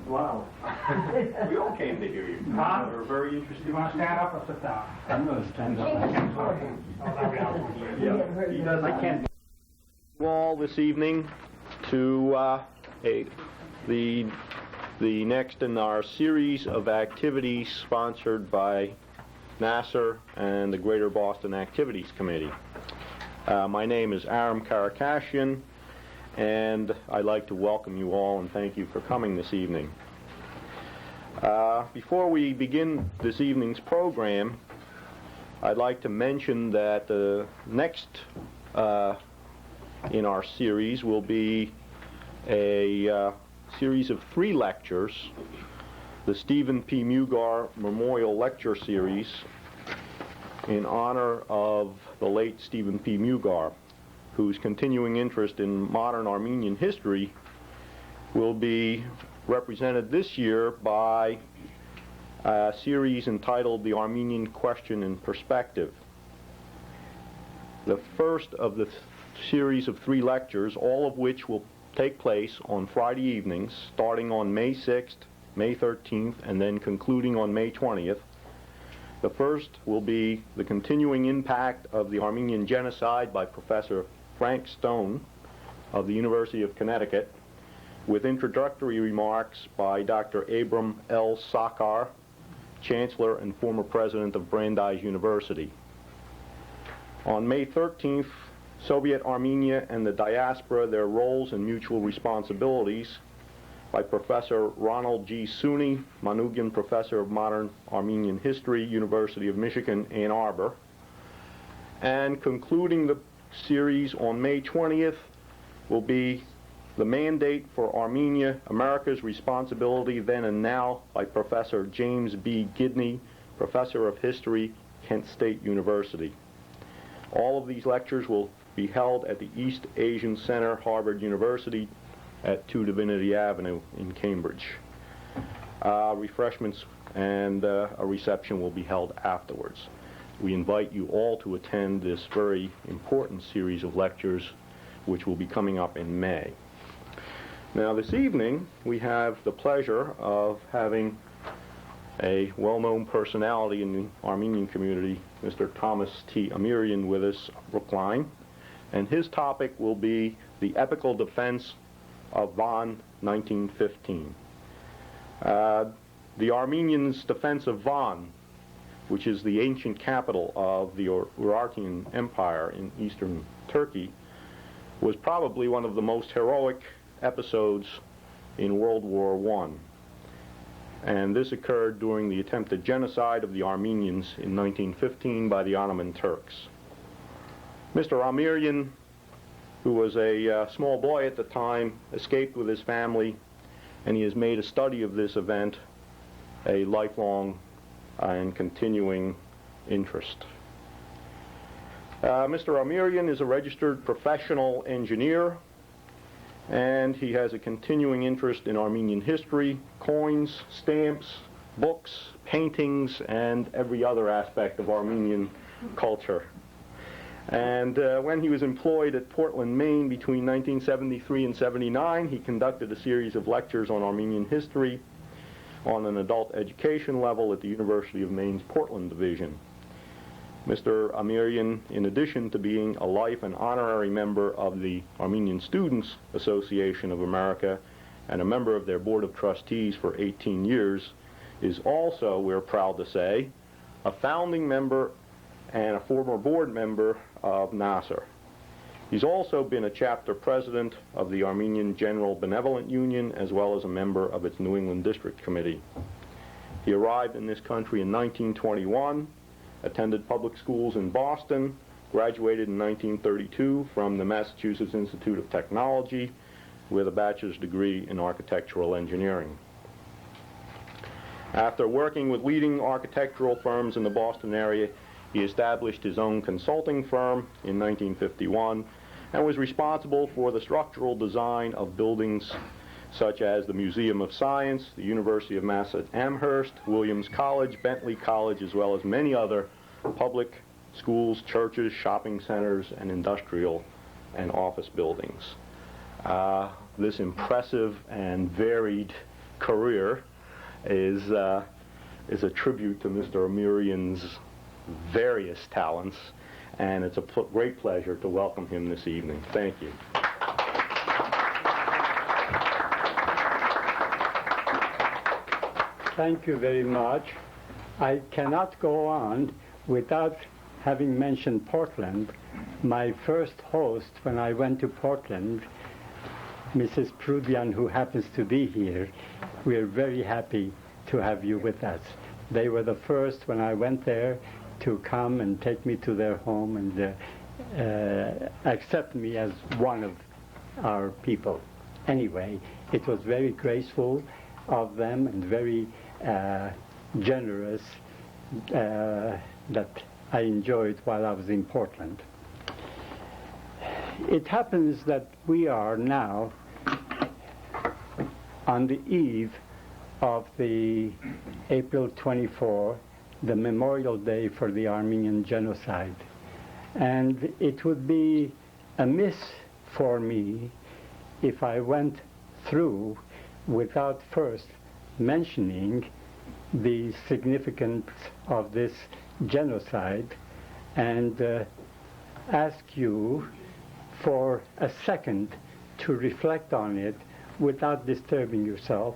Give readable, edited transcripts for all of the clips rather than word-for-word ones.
Wow. We all came to hear you. We're very interested. You want to stand up or sit down? I'm going to stand up. I can't. All this evening to the next in our series of activities sponsored by NAASR and the Greater Boston Activities Committee. My name is Aram Karakashian, and I'd like to welcome you all and thank you for coming this evening. Before we begin this evening's program, I'd like to mention that the next in our series will be a series of 3 lectures, the Stephen P. Mugar Memorial Lecture Series in honor of the late Stephen P. Mugar, whose continuing interest in modern Armenian history will be represented this year by a series entitled The Armenian Question in Perspective. The first of the series of 3 lectures, all of which will take place on Friday evenings, starting on May 6th, May 13th, and then concluding on May 20th. The first will be the continuing impact of the Armenian Genocide by Professor Frank Stone of the University of Connecticut, with introductory remarks by Dr. Abram L. Sakar, Chancellor and former President of Brandeis University. On May 13th, Soviet Armenia and the Diaspora, Their Roles and Mutual Responsibilities by Professor Ronald G. Sunni, Manoogian Professor of Modern Armenian History, University of Michigan, Ann Arbor. And concluding the series on May 20th will be The Mandate for Armenia, America's Responsibility Then and Now by Professor James B. Gidney, Professor of History, Kent State University. All of these lectures will be held at the East Asian Center, Harvard University, at 2 Divinity Avenue in Cambridge. Refreshments and a reception will be held afterwards. We invite you all to attend this very important series of lectures, which will be coming up in May. Now, this evening, we have the pleasure of having a well-known personality in the Armenian community, Mr. Tovmas T. Amirian, with us, Brookline, and his topic will be the Epochal Defense of Van, 1915. The Armenians' defense of Van, which is the ancient capital of the Urartian Empire in eastern Turkey, was probably one of the most heroic episodes in World War I. And this occurred during the attempted genocide of the Armenians in 1915 by the Ottoman Turks. Mr. Amirian, who was a small boy at the time, escaped with his family, and he has made a study of this event a lifelong and continuing interest. Mr. Amirian is a registered professional engineer, and he has a continuing interest in Armenian history, coins, stamps, books, paintings, and every other aspect of Armenian culture. And when he was employed at Portland, Maine between 1973 and 79, he conducted a series of lectures on Armenian history on an adult education level at the University of Maine's Portland Division. Mr. Amirian, in addition to being a life and honorary member of the Armenian Students Association of America and a member of their Board of Trustees for 18 years, is also, we're proud to say, a founding member and a former board member of NAASR. He's also been a chapter president of the Armenian General Benevolent Union, as well as a member of its New England District Committee. He arrived in this country in 1921, attended public schools in Boston, graduated in 1932 from the Massachusetts Institute of Technology with a bachelor's degree in architectural engineering. After working with leading architectural firms in the Boston area, he established his own consulting firm in 1951 and was responsible for the structural design of buildings such as the Museum of Science, the University of Mass at Amherst, Williams College, Bentley College, as well as many other public schools, churches, shopping centers, and industrial and office buildings. This impressive and varied career is a tribute to Mr. Amirian's various talents, and it's a great pleasure to welcome him this evening. Thank you. Thank you very much. I cannot go on without having mentioned Portland. My first host when I went to Portland, Mrs. Prudian, who happens to be here, we are very happy to have you with us. They were the first when I went there to come and take me to their home and accept me as one of our people. Anyway, it was very graceful of them and very generous that I enjoyed while I was in Portland. It happens that we are now on the eve of the April 24, the Memorial Day for the Armenian Genocide. And it would be amiss for me if I went through without first mentioning the significance of this genocide and ask you for a second to reflect on it without disturbing yourself,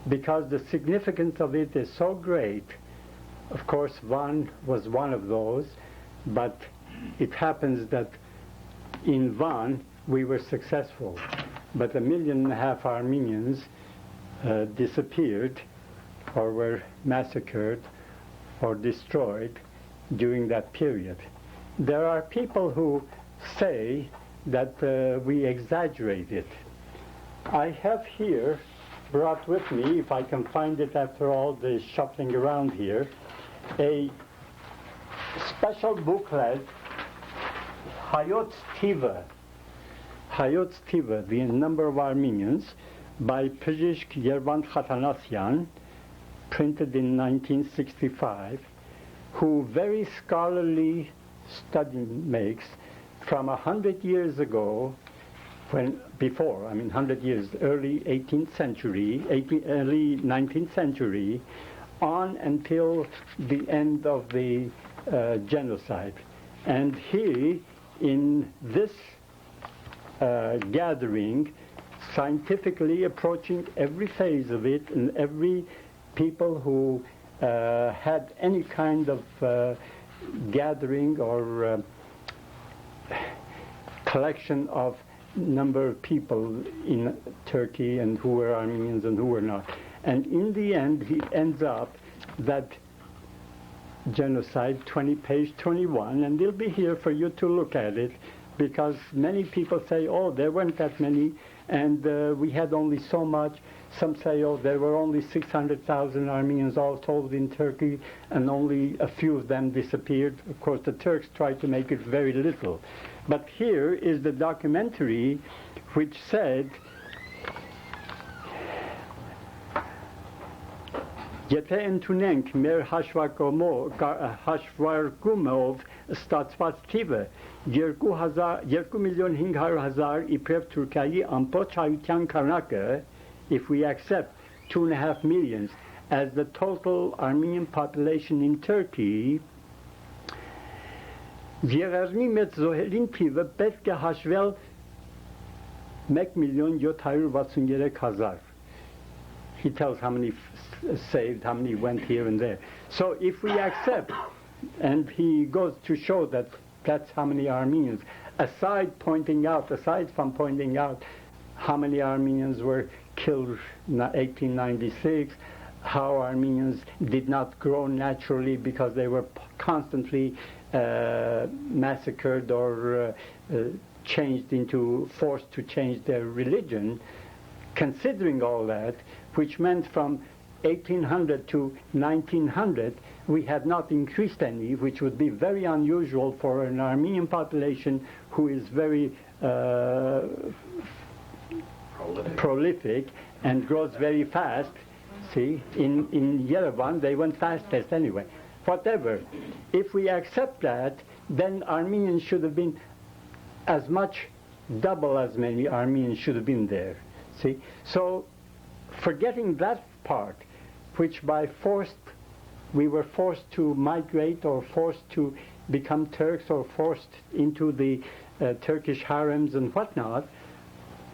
because the significance of it is so great. Of course, Van was one of those, but it happens that in Van we were successful, but 1.5 million Armenians disappeared or were massacred or destroyed during that period. There are people who say that we exaggerate it. I have here brought with me, if I can find it after all the shuffling around here, a special booklet, Hayot Tiva, the number of Armenians, by Pezhishk Yervand Khatanasyan, printed in 1965, who very scholarly study makes from 100 years ago, before, 100 years, early 18th century, early 19th century, on until the end of the genocide. And he, in this gathering, scientifically approaching every phase of it and every people who had any kind of gathering or collection of number of people in Turkey and who were Armenians and who were not. And in the end, he ends up that genocide, page 21, and they'll be here for you to look at it, because many people say, oh, there weren't that many, and we had only so much. Some say, oh, there were only 600,000 Armenians all told in Turkey, and only a few of them disappeared. Of course, the Turks tried to make it very little. But here is the documentary which said, Եթե ընդունենք մեր հաշվարկումով ստացված թիվը 2,500,000 իբրև Թուրքիայի ամբողջ հայության քանակը, if we accept 2.5 million as the total Armenian population in Turkey, Եղեռնի մեծ զոհերին թիվը պետք է հաշվել 1,763,000. He tells how many saved, how many went here and there. So if we accept, and he goes to show that that's how many Armenians, aside from pointing out how many Armenians were killed in 1896, how Armenians did not grow naturally because they were constantly massacred or forced to change their religion. Considering all that, which meant from 1800 to 1900, we had not increased any, which would be very unusual for an Armenian population who is very prolific and grows very fast. See, in Yerevan, they went fastest anyway. Whatever. If we accept that, then Armenians should have been double as many Armenians should have been there. See? So, forgetting that part, which we were forced to migrate or forced to become Turks or forced into the Turkish harems and whatnot.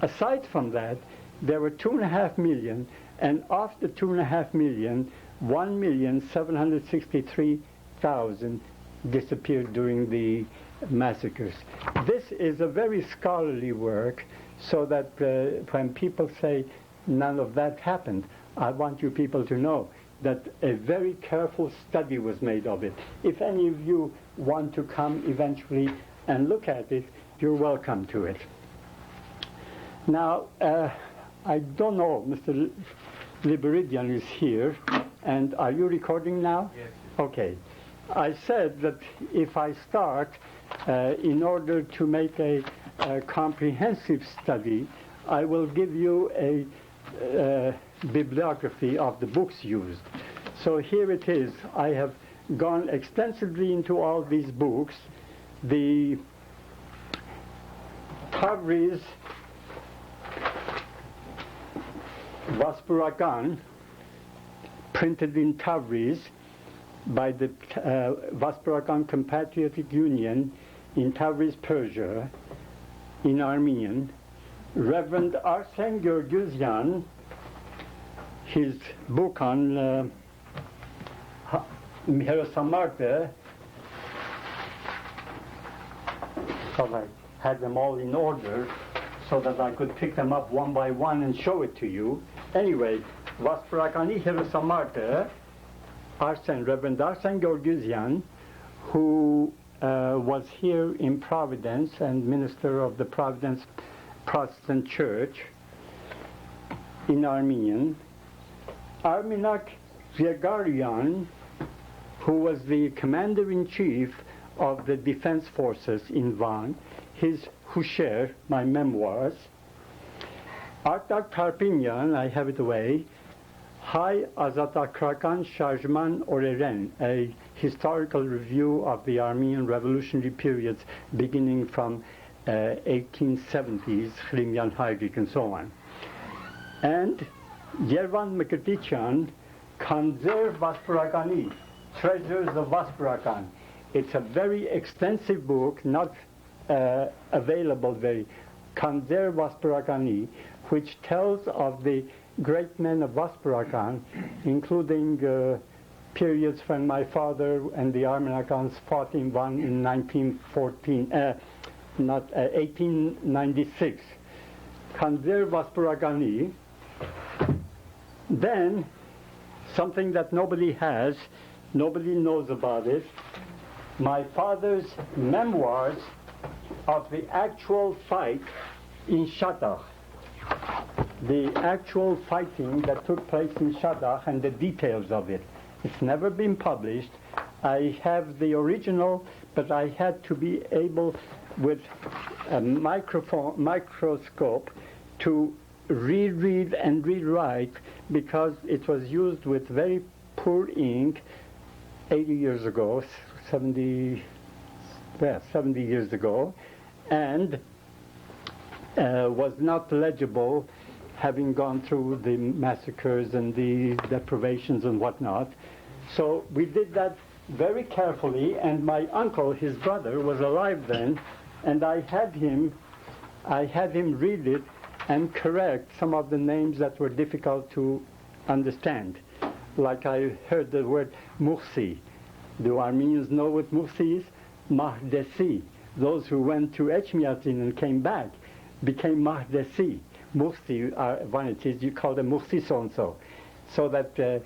Aside from that, there were 2.5 million, and of the 2.5 million, 1,763,000 disappeared during the massacres. This is a very scholarly work, so that when people say none of that happened, I want you people to know that a very careful study was made of it. If any of you want to come eventually and look at it, you're welcome to it. Now, I don't know, Mr. Liberidian is here, and are you recording now? Yes. Okay. I said that if I start, in order to make a comprehensive study, I will give you a bibliography of the books used. So here it is. I have gone extensively into all these books. The Tabriz Vaspurakan, printed in Tabriz by the Vaspurakan Compatriotic Union in Tabriz, Persia, in Armenian. Reverend Arsen Georgiusyan, his book on Miherosamarta, because I had them all in order so that I could pick them up one by one and show it to you. Anyway, Vaspurakani Miherosamarta, Reverend Arsen Georgiusyan, who was here in Providence and minister of the Providence Protestant Church in Armenian. Arminak Viagarian, who was the commander-in-chief of the defense forces in Van, his Husher, my memoirs. Artak Tarpinyan, I have it away, Hay Azatakrakan Shajman Oreren, a historical review of the Armenian revolutionary periods beginning from 1870s, Khlimyan Hayrik and so on. And Yervan Mekirtichan, Kanzer Vaspurakani, Treasures of Vaspurakan. It's a very extensive book, not available very, Kanzer Vaspurakani, which tells of the great men of Vaspurakan, including periods when my father and the Armenakans fought in Van in 1896. Kanzer Vaspurakani. Then, something that nobody has, nobody knows about it, my father's memoirs of the actual fight in Shadakh. The actual fighting that took place in Shadakh and the details of it. It's never been published. I have the original, but I had to be able, with a microscope, to reread and rewrite, because it was used with very poor ink 80 years ago, 70 years ago, and was not legible, having gone through the massacres and the deprivations and whatnot. So we did that very carefully, and my uncle, his brother, was alive then, and I had him read it and correct some of the names that were difficult to understand. Like I heard the word Mursi. Do Armenians know what Mursi is? Mahdesi. Those who went to Echmiadzin and came back became Mahdesi. Mursi, when it is, you call them Mursi so-and-so. So that the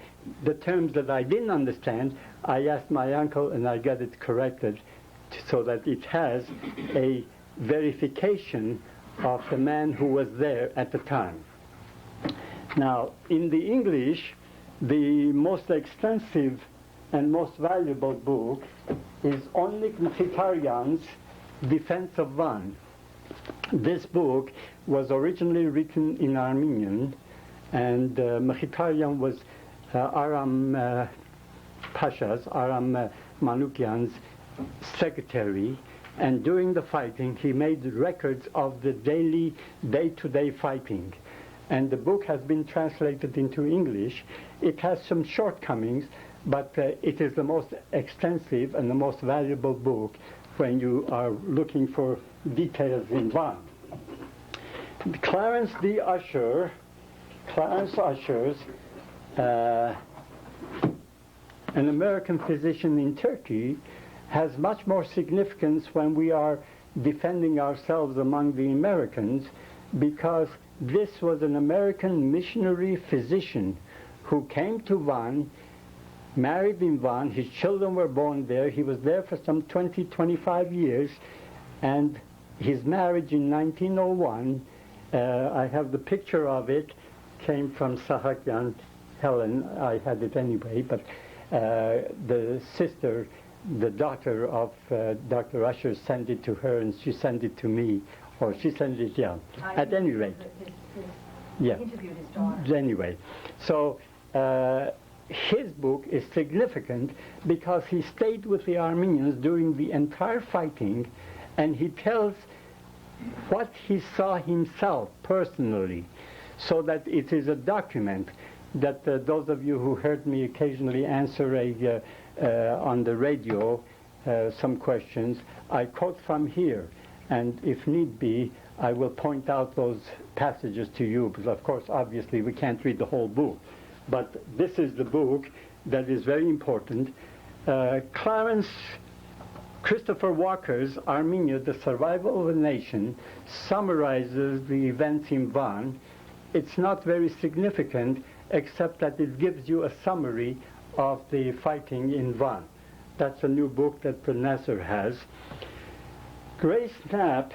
terms that I didn't understand, I asked my uncle and I got it corrected so that it has a verification of the man who was there at the time. Now, in the English, the most extensive and most valuable book is Onlik Mkhitaryan's Defense of Van. This book was originally written in Armenian, and Mkhitaryan was Aram Pasha's, Aram Manukyan's secretary, and during the fighting he made records of the daily, day-to-day fighting. and the book has been translated into English. It has some shortcomings, but it is the most extensive and the most valuable book when you are looking for details in Van. Clarence Ushers, an American physician in Turkey, has much more significance when we are defending ourselves among the Americans, because this was an American missionary physician who came to Van, married in Van, his children were born there, he was there for some 20-25 years, and his marriage in 1901, I have the picture of it, came from Sahakyan Helen, I had it anyway, but the sister, the daughter of Dr. Usher sent it to her, and she sent it to me, or she sent it, yeah. At any rate. Yeah. Interviewed his daughter. Anyway, so his book is significant because he stayed with the Armenians during the entire fighting, and he tells what he saw himself personally, so that it is a document that those of you who heard me occasionally answer on the radio some questions, I quote from here, and if need be, I will point out those passages to you, because of course, obviously, we can't read the whole book. But this is the book that is very important. Clarence Christopher Walker's Armenia, The Survival of a Nation, summarizes the events in Van. It's not very significant, except that it gives you a summary of the fighting in Van. That's a new book that the NAASR has. Grace Knapp,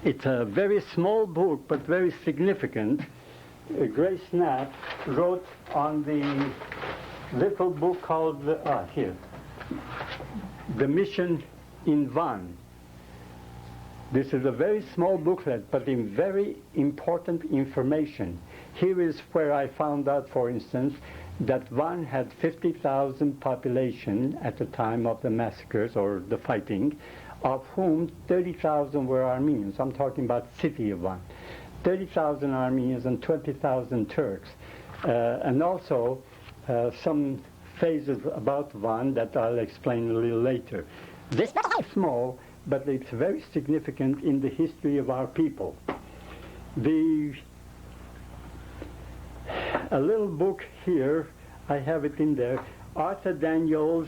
it's a very small book, but very significant. Grace Knapp wrote on the little book called, here, The Mission in Van. This is a very small booklet, but in very important information. Here is where I found out, for instance, that Van had 50,000 population at the time of the massacres or the fighting, of whom 30,000 were Armenians. I'm talking about city of Van. 30,000 Armenians and 20,000 Turks. And also some phases about Van that I'll explain a little later. This is small, but it's very significant in the history of our people. A little book here, I have it in there, Arthur Daniels'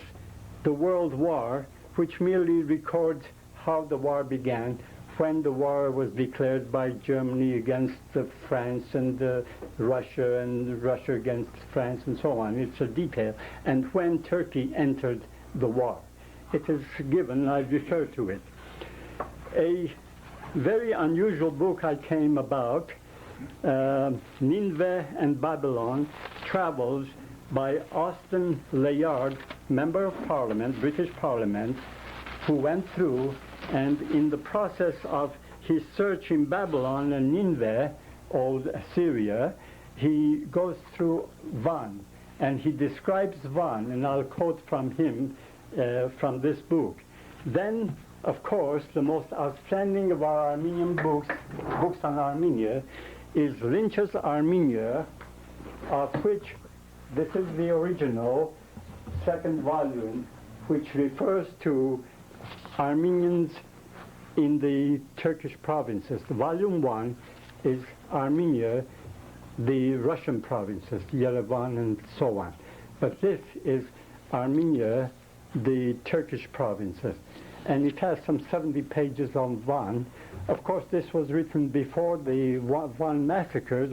The World War, which merely records how the war began, when the war was declared by Germany against France and Russia against France and so on. It's a detail. And when Turkey entered the war. It is given, I refer to it. A very unusual book I came about, Nineveh and Babylon, Travels by Austin Layard, Member of Parliament, British Parliament, who went through, and in the process of his search in Babylon and Nineveh, old Assyria, he goes through Van, and he describes Van, and I'll quote from him from this book. Then, of course, the most outstanding of our Armenian books on Armenia, is Lynch's Armenia, of which this is the original second volume, which refers to Armenians in the Turkish provinces. The volume 1 is Armenia, the Russian provinces, Yerevan and so on. But this is Armenia, the Turkish provinces. And it has some 70 pages on Van. Of course, this was written before the Van massacres,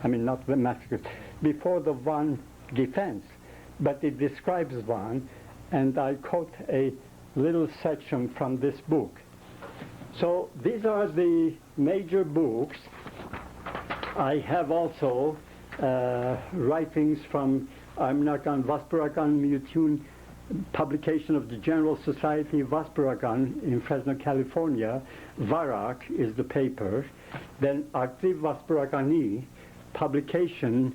not the massacres, before the Van defense. But it describes Van, and I quote a little section from this book. So these are the major books. I have also writings from Armenian Vaspurakan Miyutun, publication of the General Society Vaspurakan in Fresno, California. Varak is the paper. Then Aktiv Vaspurakani, publication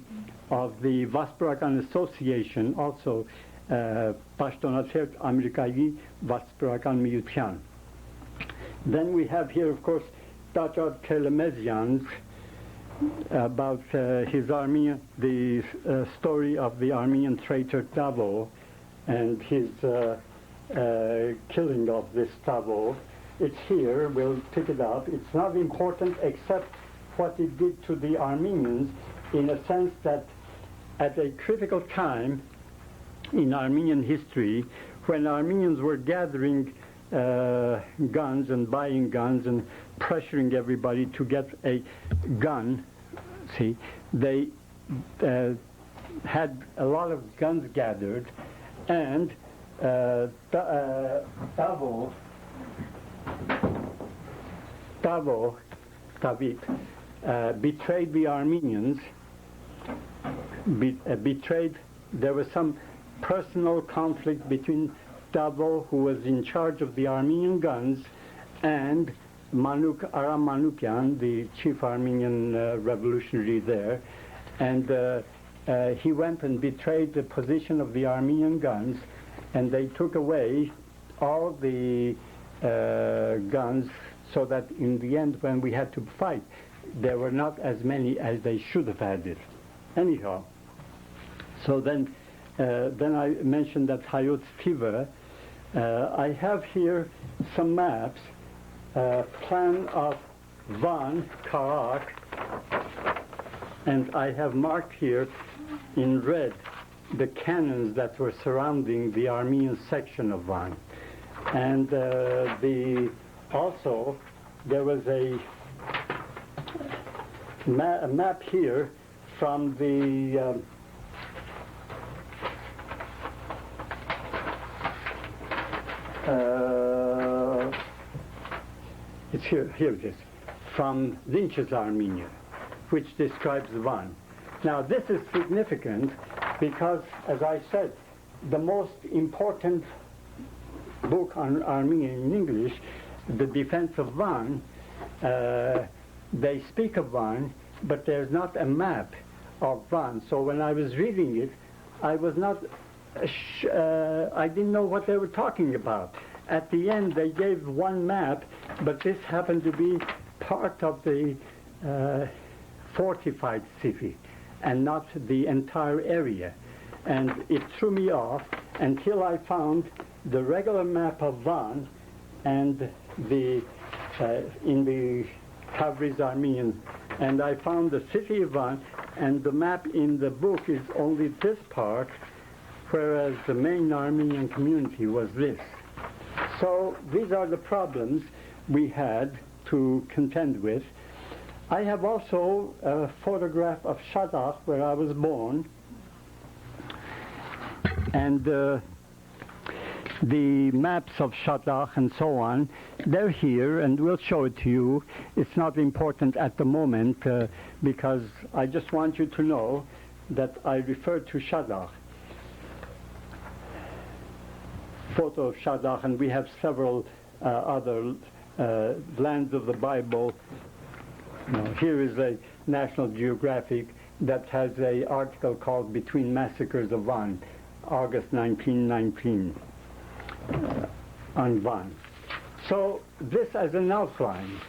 of the Vaspurakan Association, also Pashtonatsert Amerikai Vaspurakan Miyutyan. Then we have here, of course, Dr. Telemezian's about his Armenian, the story of the Armenian traitor Tavo and his killing of this Tavo. It's here, we'll pick it up. It's not important except what it did to the Armenians, in a sense that at a critical time in Armenian history, when Armenians were gathering guns and buying guns and pressuring everybody to get a gun, see, they had a lot of guns gathered, and David, betrayed the Armenians, there was some personal conflict between Tavo, who was in charge of the Armenian guns, and Aram Manukyan, the chief Armenian revolutionary there, and he went and betrayed the position of the Armenian guns, and they took away all the guns, so that in the end, when we had to fight, there were not as many as they should have had it. Anyhow, so then I mentioned that Hayot Tiva. I have here some maps, plan of Van, Karak, and I have marked here in red the cannons that were surrounding the Armenian section of Van. And also there was a map here from the it's here it is, from Zinch's Armenia, which describes Van. Now this is significant because, as I said, the most important book on Armenia in English, The Defense of Van, they speak of Van, but there's not a map of Van. So when I was reading it, I was not, I didn't know what they were talking about. At the end, they gave one map, but this happened to be part of the fortified city and not the entire area. And it threw me off until I found the regular map of Van and the in the Tabriz Armenian, and I found the city of Van, and the map in the book is only this part, whereas the main Armenian community was this. So these are the problems we had to contend with. I have also a photograph of Shadakh, where I was born, and the maps of Shadakh and so on, they're here, and we'll show it to you. It's not important at the moment because I just want you to know that I refer to Shadakh. Photo of Shadakh, and we have several other lands of the Bible. Here is a National Geographic that has an article called Between Massacres of Van, August 1919. On Van. So this as an outline.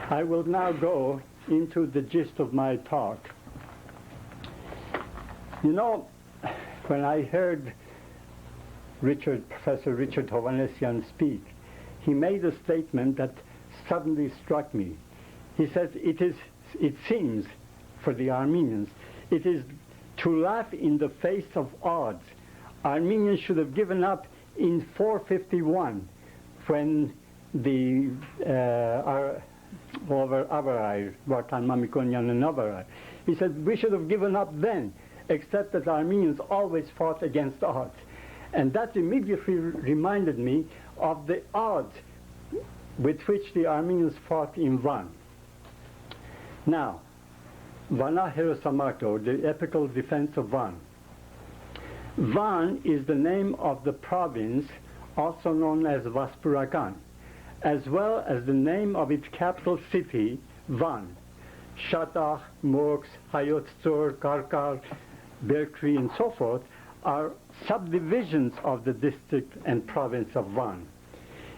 I will now go into the gist of my talk. You know, when I heard Professor Richard Hovhannisyan speak, he made a statement that suddenly struck me. He says, it seems, for the Armenians, it is to laugh in the face of odds. Armenians should have given up in 451, when the Avarai, Vartan Mamikonian and Avarai, he said, we should have given up then, except that Armenians always fought against odds. And that immediately reminded me of the odds with which the Armenians fought in Van. Now, Vana Herosamato, the Epochal Defense of Van. Van is the name of the province, also known as Vaspurakan, as well as the name of its capital city, Van. Shadakh, Morks, Hayot Tzor, Karkar, Berkri, and so forth are subdivisions of the district and province of Van.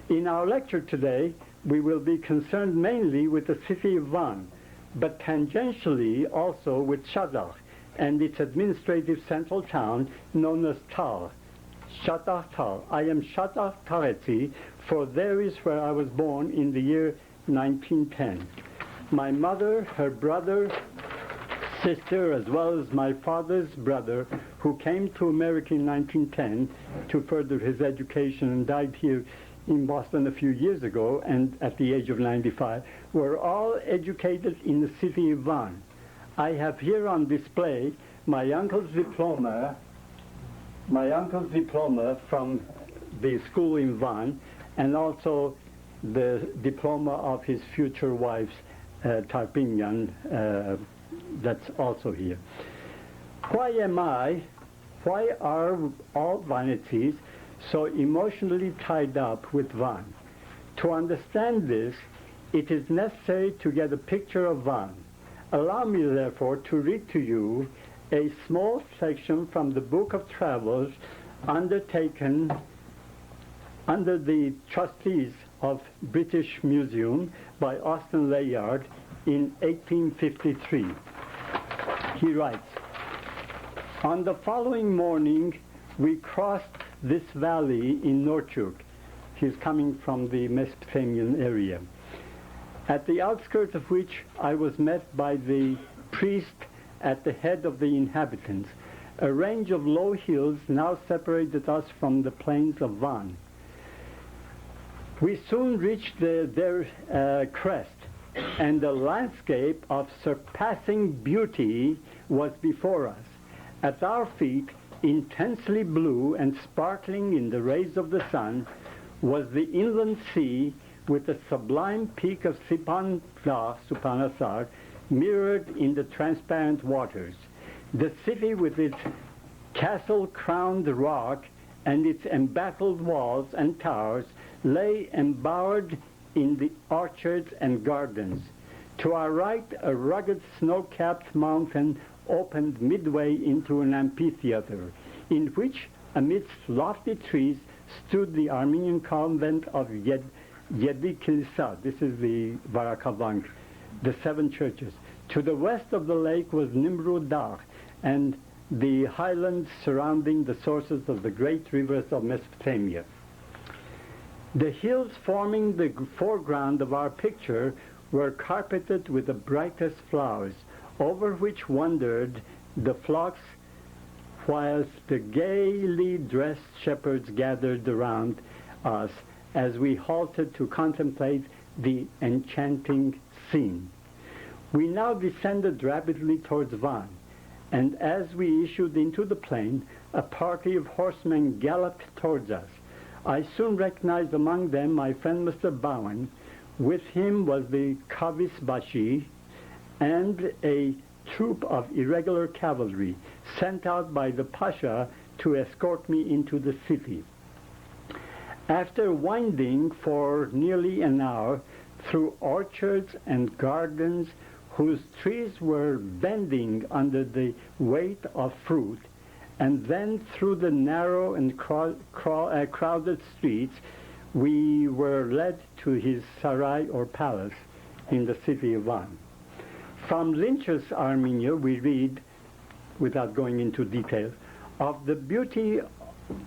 In our lecture today, we will be concerned mainly with the city of Van, but tangentially also with Shadakh and its administrative central town known as Tar. Shadakh Tar. I am Shadakh Tareti, for there is where I was born in the year 1910. My mother, her brother, sister, as well as my father's brother, who came to America in 1910 to further his education and died here in Boston a few years ago, and at the age of 95, were all educated in the city of Van. I have here on display my uncle's diploma from the school in Van, and also the diploma of his future wife's Tarpinian, that's also here. Why are all vanities so emotionally tied up with Van? To understand this, it is necessary to get a picture of Van. Allow me, therefore, to read to you a small section from the Book of Travels undertaken under the trustees of British Museum by Austin Layard in 1853. He writes, "On the following morning, we crossed this valley in Norchuk." He's coming from the Mesopotamian area. "At the outskirts of which I was met by the priest at the head of the inhabitants. A range of low hills now separated us from the plains of Van. We soon reached their crest, and a landscape of surpassing beauty was before us. At our feet, intensely blue and sparkling in the rays of the sun, was the inland sea with the sublime peak of Supanasar mirrored in the transparent waters. The city with its castle-crowned rock and its embattled walls and towers lay embowered in the orchards and gardens. To our right, a rugged snow-capped mountain opened midway into an amphitheater, in which, amidst lofty trees, stood the Armenian convent of Yedi Kilisa. This is the Varakavank, the 7 churches. To the west of the lake was Nimrud Dagh, and the highlands surrounding the sources of the great rivers of Mesopotamia. The hills forming the foreground of our picture were carpeted with the brightest flowers, over which wandered the flocks, whilst the gaily dressed shepherds gathered around us as we halted to contemplate the enchanting scene. We now descended rapidly towards Van, and as we issued into the plain, a party of horsemen galloped towards us. I soon recognized among them my friend Mr. Bowen. With him was the Kavis Bashi and a troop of irregular cavalry sent out by the Pasha to escort me into the city. After winding for nearly an hour through orchards and gardens whose trees were bending under the weight of fruit, and then through the narrow and crowded streets, we were led to his sarai or palace in the city of Van. From Lynch's Armenia we read, without going into details, of the beauty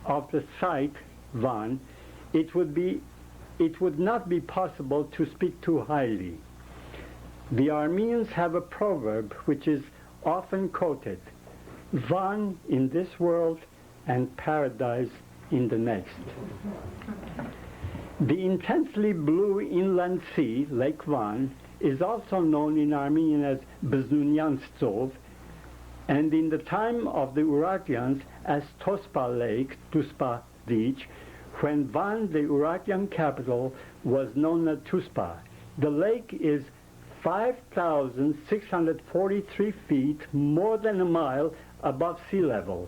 of the site, Van, it would not be possible to speak too highly. The Armenians have a proverb which is often quoted: Van in this world and paradise in the next. The intensely blue inland sea, Lake Van, is also known in Armenian as Bznunyantsov, and in the time of the Urartians as Tospa Lake, Tuspa Beach, when Van, the Urartian capital, was known as Tuspa. The lake is 5,643 feet, more than a mile above sea level.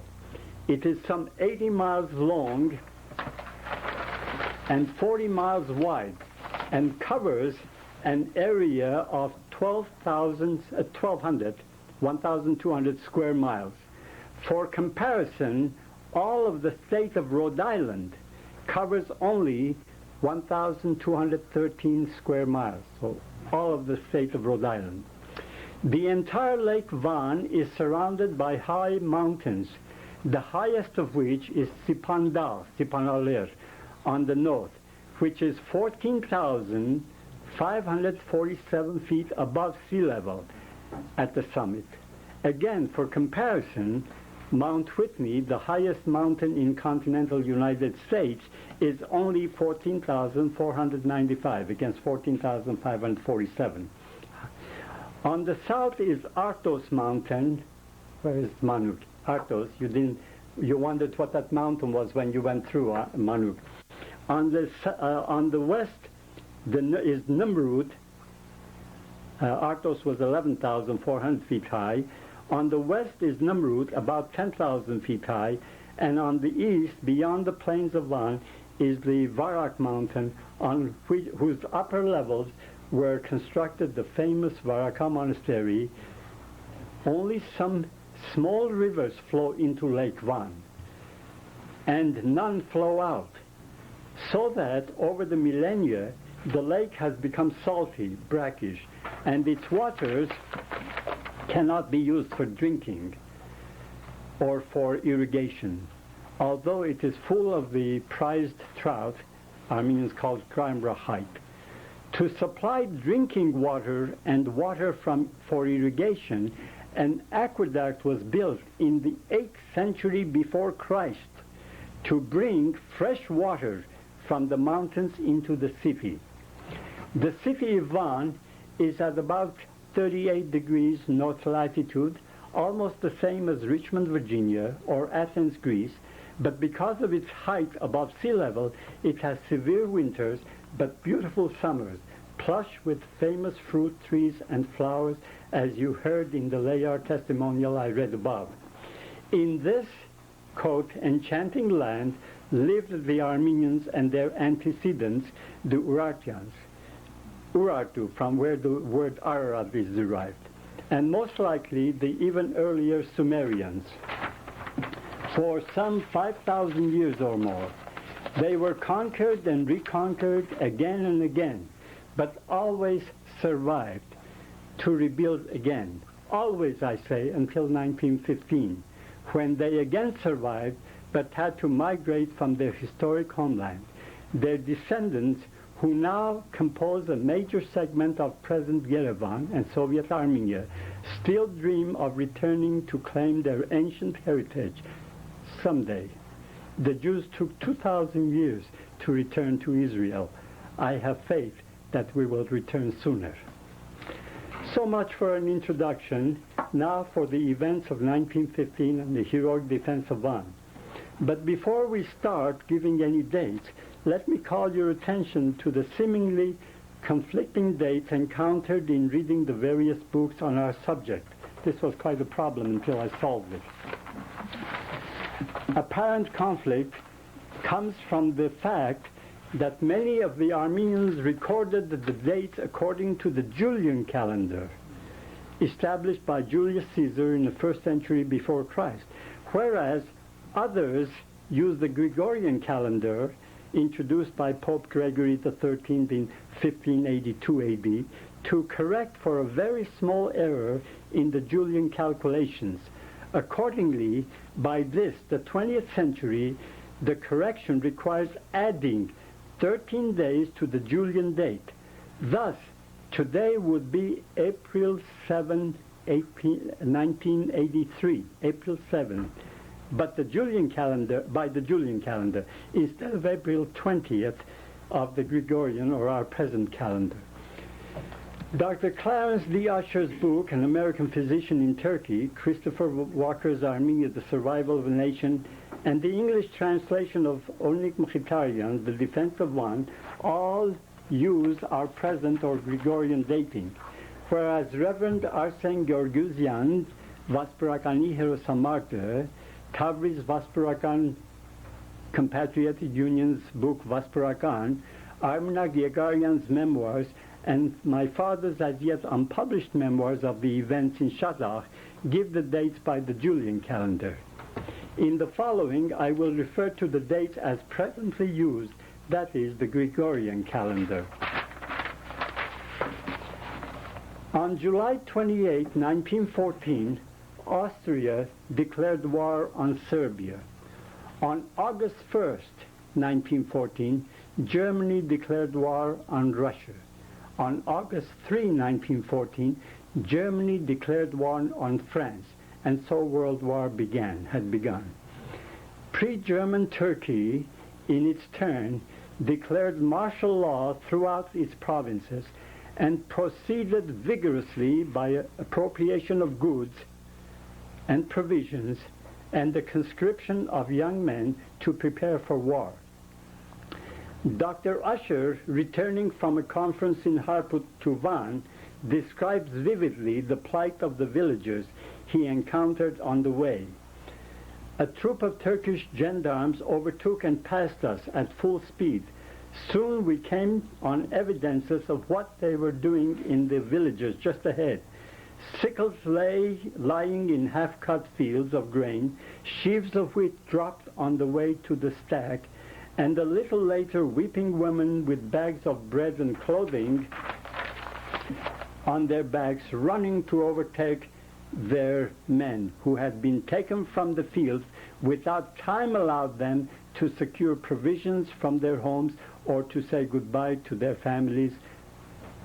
It is some 80 miles long and 40 miles wide, and covers an area of 1,200 square miles. For comparison, all of the state of Rhode Island covers only 1,213 square miles, so all of the state of Rhode Island. The entire Lake Van is surrounded by high mountains, the highest of which is Sipanaler, on the north, which is 14,547 feet above sea level at the summit. Again, for comparison, Mount Whitney, the highest mountain in continental United States, is only 14,495 against 14,547. On the south is Artos Mountain. Where is Manuk? Artos. You wondered what that mountain was when you went through Manuk. On the west is Nimrud. Artos was 11,400 feet high. On the west is Nimrud, about 10,000 feet high, and on the east, beyond the plains of Van, is the Varak mountain, on whose upper levels were constructed the famous Varaka monastery. Only some small rivers flow into Lake Van, and none flow out, so that over the millennia, the lake has become salty, brackish, and its waters cannot be used for drinking or for irrigation, although it is full of the prized trout Armenians call Kraimrahite. To supply drinking water and water for irrigation, an aqueduct was built in the 8th century before Christ to bring fresh water from the mountains into the city. The city of Van is at about 38 degrees north latitude, almost the same as Richmond, Virginia, or Athens, Greece, but because of its height above sea level, it has severe winters but beautiful summers, plush with famous fruit trees and flowers, as you heard in the Layar testimonial I read above. In this, quote, enchanting land lived the Armenians and their antecedents, the Urartians. Urartu, from where the word Ararat is derived, and most likely the even earlier Sumerians. For some 5,000 years or more, they were conquered and reconquered again and again, but always survived to rebuild again. Always, I say, until 1915, when they again survived but had to migrate from their historic homeland. Their descendants, who now compose a major segment of present Yerevan and Soviet Armenia, still dream of returning to claim their ancient heritage someday. The Jews took 2,000 years to return to Israel. I have faith that we will return sooner. So much for an introduction. Now for the events of 1915 and the heroic defense of Van. But before we start giving any dates, let me call your attention to the seemingly conflicting dates encountered in reading the various books on our subject. This was quite a problem until I solved it. Apparent conflict comes from the fact that many of the Armenians recorded the dates according to the Julian calendar, established by Julius Caesar in the 1st century before Christ, whereas others use the Gregorian calendar introduced by Pope Gregory XIII in 1582 AD to correct for a very small error in the Julian calculations. Accordingly, by this, the 20th century, the correction requires adding 13 days to the Julian date. Thus, today would be April 7, 1983, April 7. But the Julian calendar, by the Julian calendar, instead of April 20th of the Gregorian or our present calendar. Dr. Clarence D. Usher's book, An American Physician in Turkey, Christopher Walker's Armenia, The Survival of a Nation, and the English translation of Onik Mkhitaryan, The Defense of Van, all use our present or Gregorian dating, whereas Reverend Arsen Georgiouzian's Vasperakani Herosamarte, Tabriz Vasperakan Compatriotic Union's book Vasperakan, Armenak Yegaryan's memoirs, and my father's as yet unpublished memoirs of the events in Shadakh give the dates by the Julian calendar. In the following, I will refer to the dates as presently used, that is, the Gregorian calendar. On On July 28, 1914, Austria declared war on Serbia. On August 1st, 1914, Germany declared war on Russia. On August 3, 1914, Germany declared war on France, and so World War had begun. Pre-German Turkey, in its turn, declared martial law throughout its provinces and proceeded vigorously by appropriation of goods and provisions and the conscription of young men to prepare for war. Dr. Usher, returning from a conference in Harput to Van, describes vividly the plight of the villagers he encountered on the way. A troop of Turkish gendarmes overtook and passed us at full speed. Soon we came on evidences of what they were doing in the villages just ahead. Sickles lying in half-cut fields of grain, sheaves of wheat dropped on the way to the stack, and a little later weeping women with bags of bread and clothing on their backs running to overtake their men who had been taken from the fields without time allowed them to secure provisions from their homes or to say goodbye to their families.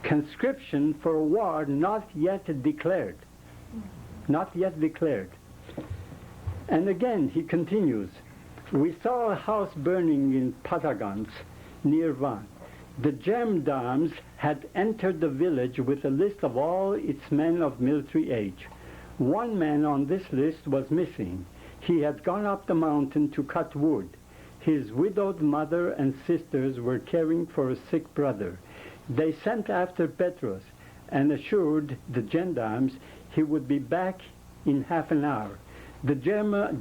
Conscription for a war not yet declared. Not yet declared. And again he continues, we saw a house burning in Patagans near Van. The gendarmes had entered the village with a list of all its men of military age. One man on this list was missing. He had gone up the mountain to cut wood. His widowed mother and sisters were caring for a sick brother. They sent after Petros and assured the gendarmes he would be back in half an hour. The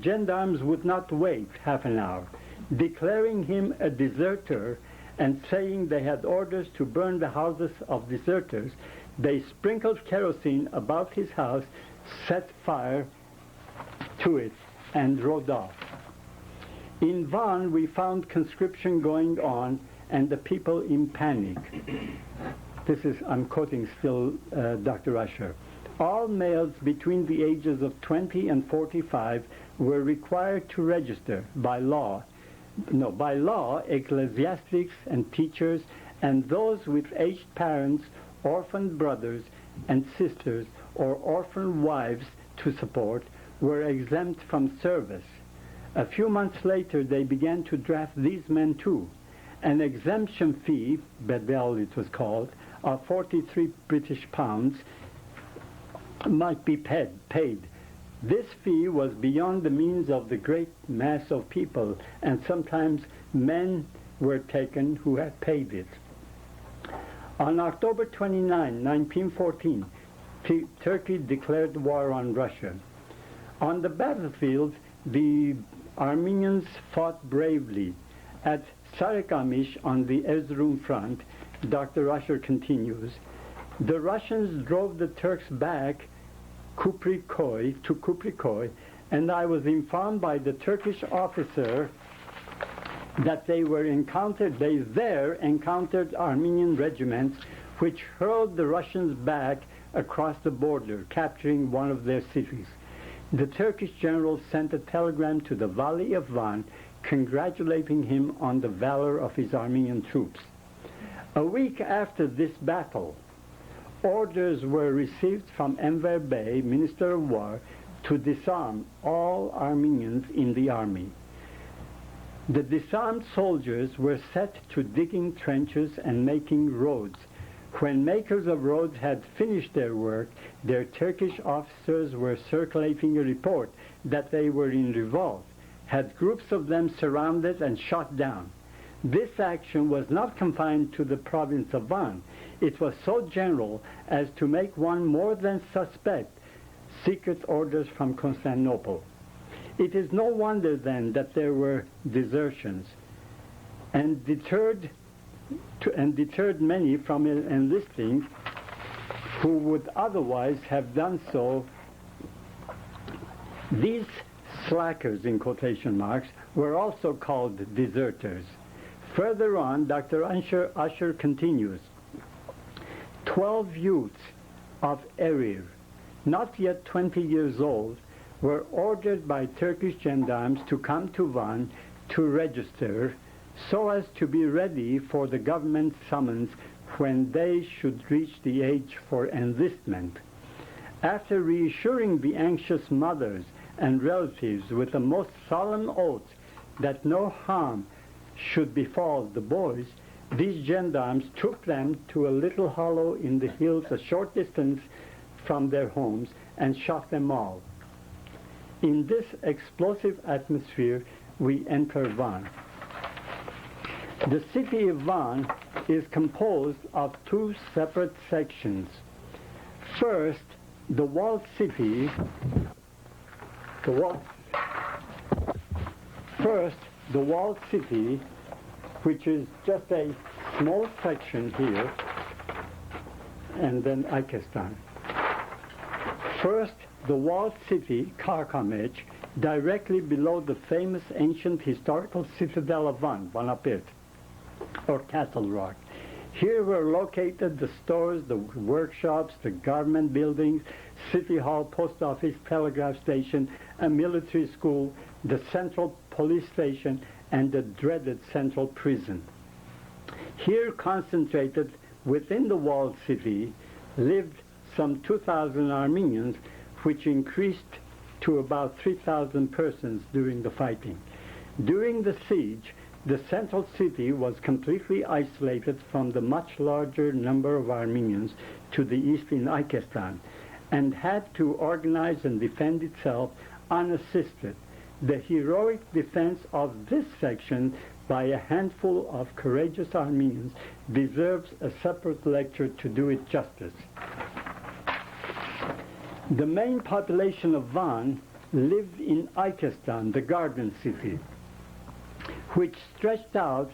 gendarmes would not wait half an hour, declaring him a deserter and saying they had orders to burn the houses of deserters. They sprinkled kerosene about his house, set fire to it, and rode off. In Van, we found conscription going on and the people in panic. I'm quoting still Dr. Usher. All males between the ages of 20 and 45 were required to register by law. By law, ecclesiastics and teachers and those with aged parents, orphaned brothers and sisters, or orphan wives to support were exempt from service. A few months later, they began to draft these men too. An exemption fee, bedel it was called, of 43 British pounds might be paid. This fee was beyond the means of the great mass of people, and sometimes men were taken who had paid it. On October 29, 1914, Turkey declared war on Russia. On the battlefield, the Armenians fought bravely. At Sarikamish on the Erzurum front, Dr. Usher continues, the Russians drove the Turks back to Kuprikoy, and I was informed by the Turkish officer that they there encountered Armenian regiments which hurled the Russians back across the border, capturing one of their cities. The Turkish general sent a telegram to the Vali of Van congratulating him on the valor of his Armenian troops. A week after this battle, orders were received from Enver Bey, Minister of War, to disarm all Armenians in the army. The disarmed soldiers were set to digging trenches and making roads. When makers of roads had finished their work, their Turkish officers were circulating a report that they were in revolt, had groups of them surrounded and shot down. This action was not confined to the province of Van. It was so general as to make one more than suspect secret orders from Constantinople. It is no wonder then that there were desertions and deterred many from enlisting who would otherwise have done so. These slackers, in quotation marks, were also called deserters. Further on, Dr. Usher continues, 12 youths of Erir, not yet 20 years old, were ordered by Turkish gendarmes to come to Van to register so as to be ready for the government summons when they should reach the age for enlistment. After reassuring the anxious mothers and relatives with a most solemn oath that no harm should befall the boys, these gendarmes took them to a little hollow in the hills a short distance from their homes and shot them all. In this explosive atmosphere, we enter Van. The city of Van is composed of two separate sections. First, the walled city, which is just a small section here, and then Ikestan. First, the walled city, Karkamech, directly below the famous ancient historical citadel of Van, Vanapet, or Castle Rock. Here were located the stores, the workshops, the government buildings, city hall, post office, telegraph station, a military school, the central police station, and the dreaded central prison. Here, concentrated within the walled city, lived some 2,000 Armenians, which increased to about 3,000 persons during the fighting. During the siege, the central city was completely isolated from the much larger number of Armenians to the east in Ikestan, and had to organize and defend itself unassisted. The heroic defense of this section by a handful of courageous Armenians deserves a separate lecture to do it justice. The main population of Van lived in Ikestan, the garden city, which stretched out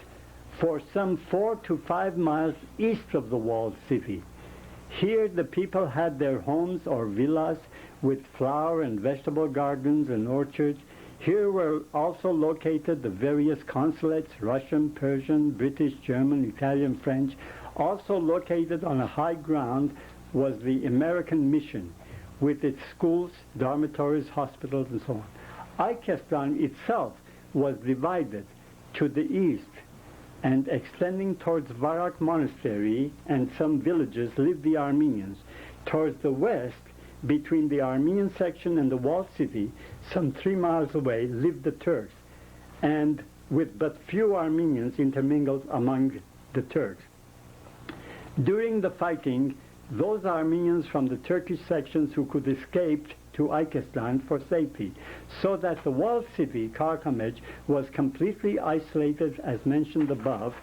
for some 4 to 5 miles east of the walled city. Here the people had their homes or villas with flower and vegetable gardens and orchards. Here were also located the various consulates, Russian, Persian, British, German, Italian, French. Also located on a high ground was the American mission, with its schools, dormitories, hospitals, and so on. Ikestan itself was divided. To the east and extending towards Varak Monastery and some villages lived the Armenians. Towards the west, between the Armenian section and the walled city, some 3 miles away, lived the Turks, and with but few Armenians intermingled among the Turks. During the fighting, those Armenians from the Turkish sections who could escape to Ikestan for safety, so that the walled city, Karkamech, was completely isolated as mentioned above.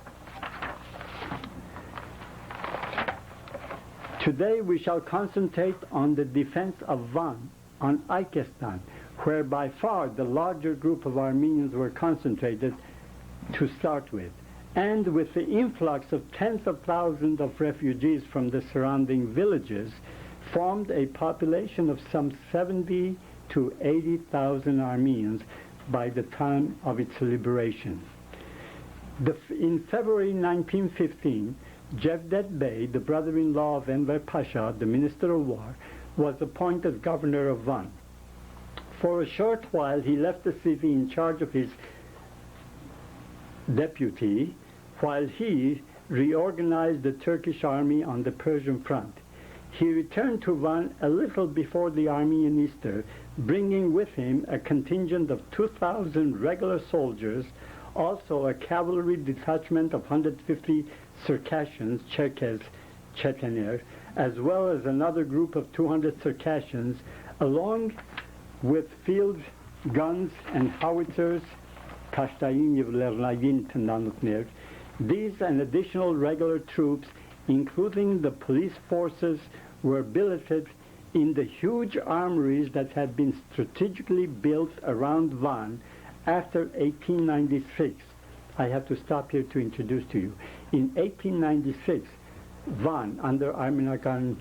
Today we shall concentrate on the defense of Van, on Ikestan, where by far the larger group of Armenians were concentrated to start with, and with the influx of tens of thousands of refugees from the surrounding villages, formed a population of some 70 to 80,000 Armenians by the time of its liberation. In February 1915, Cevdet Bey, the brother-in-law of Enver Pasha, the Minister of War, was appointed governor of Van. For a short while, he left the city in charge of his deputy, while he reorganized the Turkish army on the Persian front. He returned to Van a little before the Armenian Easter, bringing with him a contingent of 2,000 regular soldiers, also a cavalry detachment of 150 Circassians, Cherkess, Chechener, as well as another group of 200 Circassians, along with field guns and howitzers, These and additional regular troops, including the police forces, were billeted in the huge armories that had been strategically built around Van after 1896. I have to stop here to introduce to you. In 1896, Van, under Armenian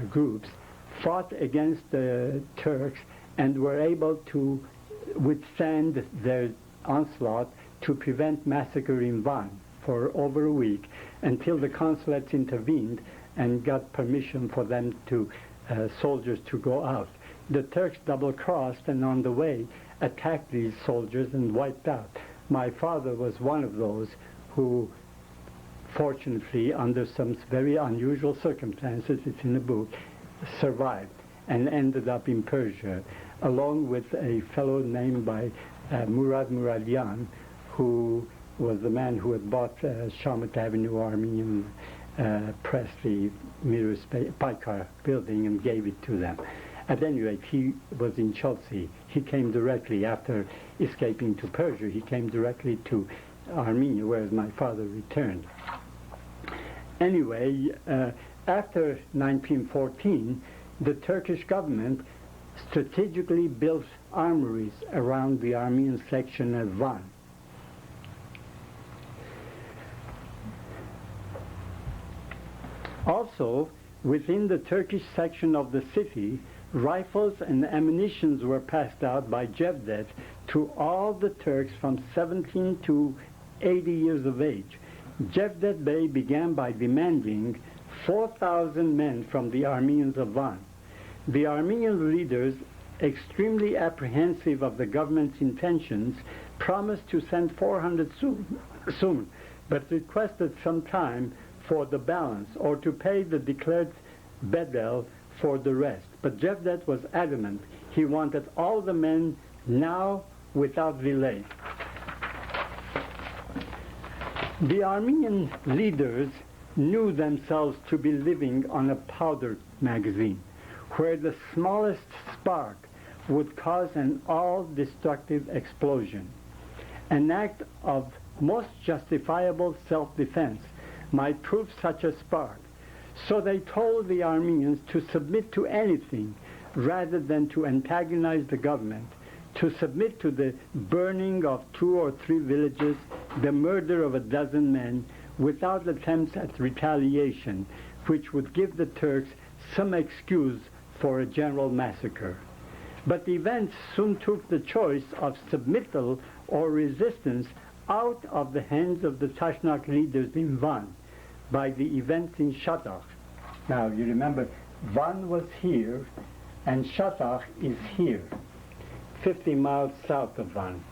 groups, fought against the Turks and were able to withstand their onslaught to prevent massacre in Van for over a week, until the consulates intervened and got permission for them to, soldiers to go out. The Turks double-crossed and on the way attacked these soldiers and wiped out. My father was one of those who, fortunately, under some very unusual circumstances, it's in the book, survived and ended up in Persia, along with a fellow named by Murad Muradian, who was the man who had bought Shamat Avenue Armenian Press, the Mirror Paikar building, and gave it to them. At any rate, he was in Chelsea. He came directly, after escaping to Persia, he came directly to Armenia, whereas my father returned. Anyway, after 1914, the Turkish government strategically built armories around the Armenian section of Van. Also, within the Turkish section of the city, rifles and ammunitions were passed out by Cevdet to all the Turks from 17 to 80 years of age. Cevdet Bey began by demanding 4,000 men from the Armenians of Van. The Armenian leaders, extremely apprehensive of the government's intentions, promised to send 400 soon, but requested some time for the balance, or to pay the declared bedel for the rest. But Cevdet was adamant. He wanted all the men now without delay. The Armenian leaders knew themselves to be living on a powder magazine, where the smallest spark would cause an all-destructive explosion. An act of most justifiable self-defense might prove such a spark. So they told the Armenians to submit to anything rather than to antagonize the government, to submit to the burning of 2 or 3 villages, the murder of a dozen men, without attempts at retaliation, which would give the Turks some excuse for a general massacre. But events soon took the choice of submittal or resistance out of the hands of the Tashnaq leaders in Van by the events in Shadakh. Now, you remember, Van was here, and Shadakh is here, 50 miles south of Van.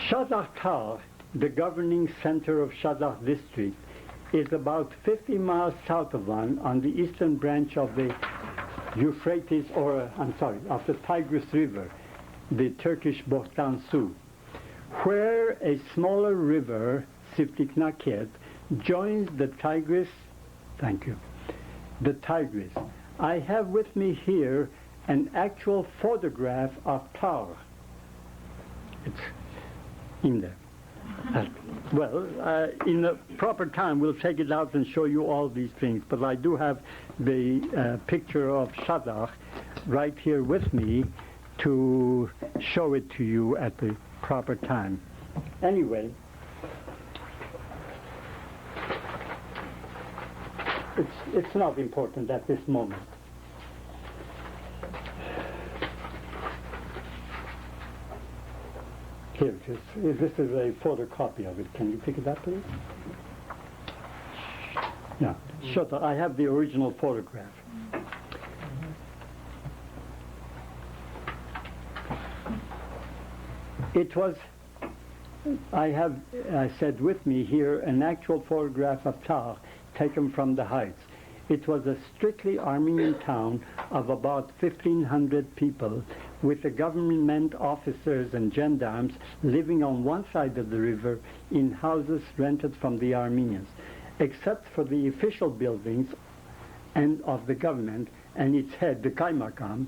Shadakh Tal, the governing center of Shadakh district, is about 50 miles south of Van on the eastern branch of the Euphrates, of the Tigris River, the Turkish Bohtan Su, where a smaller river, Siftiknaket, joins the Tigris. Thank you. The Tigris. I have with me here an actual photograph of Tal. It's in there. In the proper time, we'll take it out and show you all these things. But I do have the picture of Shadakh right here with me to show it to you at the proper time. Anyway, it's not important at this moment. Here it is. This is a photocopy of it. Can you pick it up, please? Yeah, sure. I have the original photograph. It was, I said with me here, an actual photograph of Tal taken from the heights. It was a strictly Armenian town of about 1,500 people, with the government officers and gendarmes living on one side of the river in houses rented from the Armenians, except for the official buildings and of the government and its head, the Kaimakam,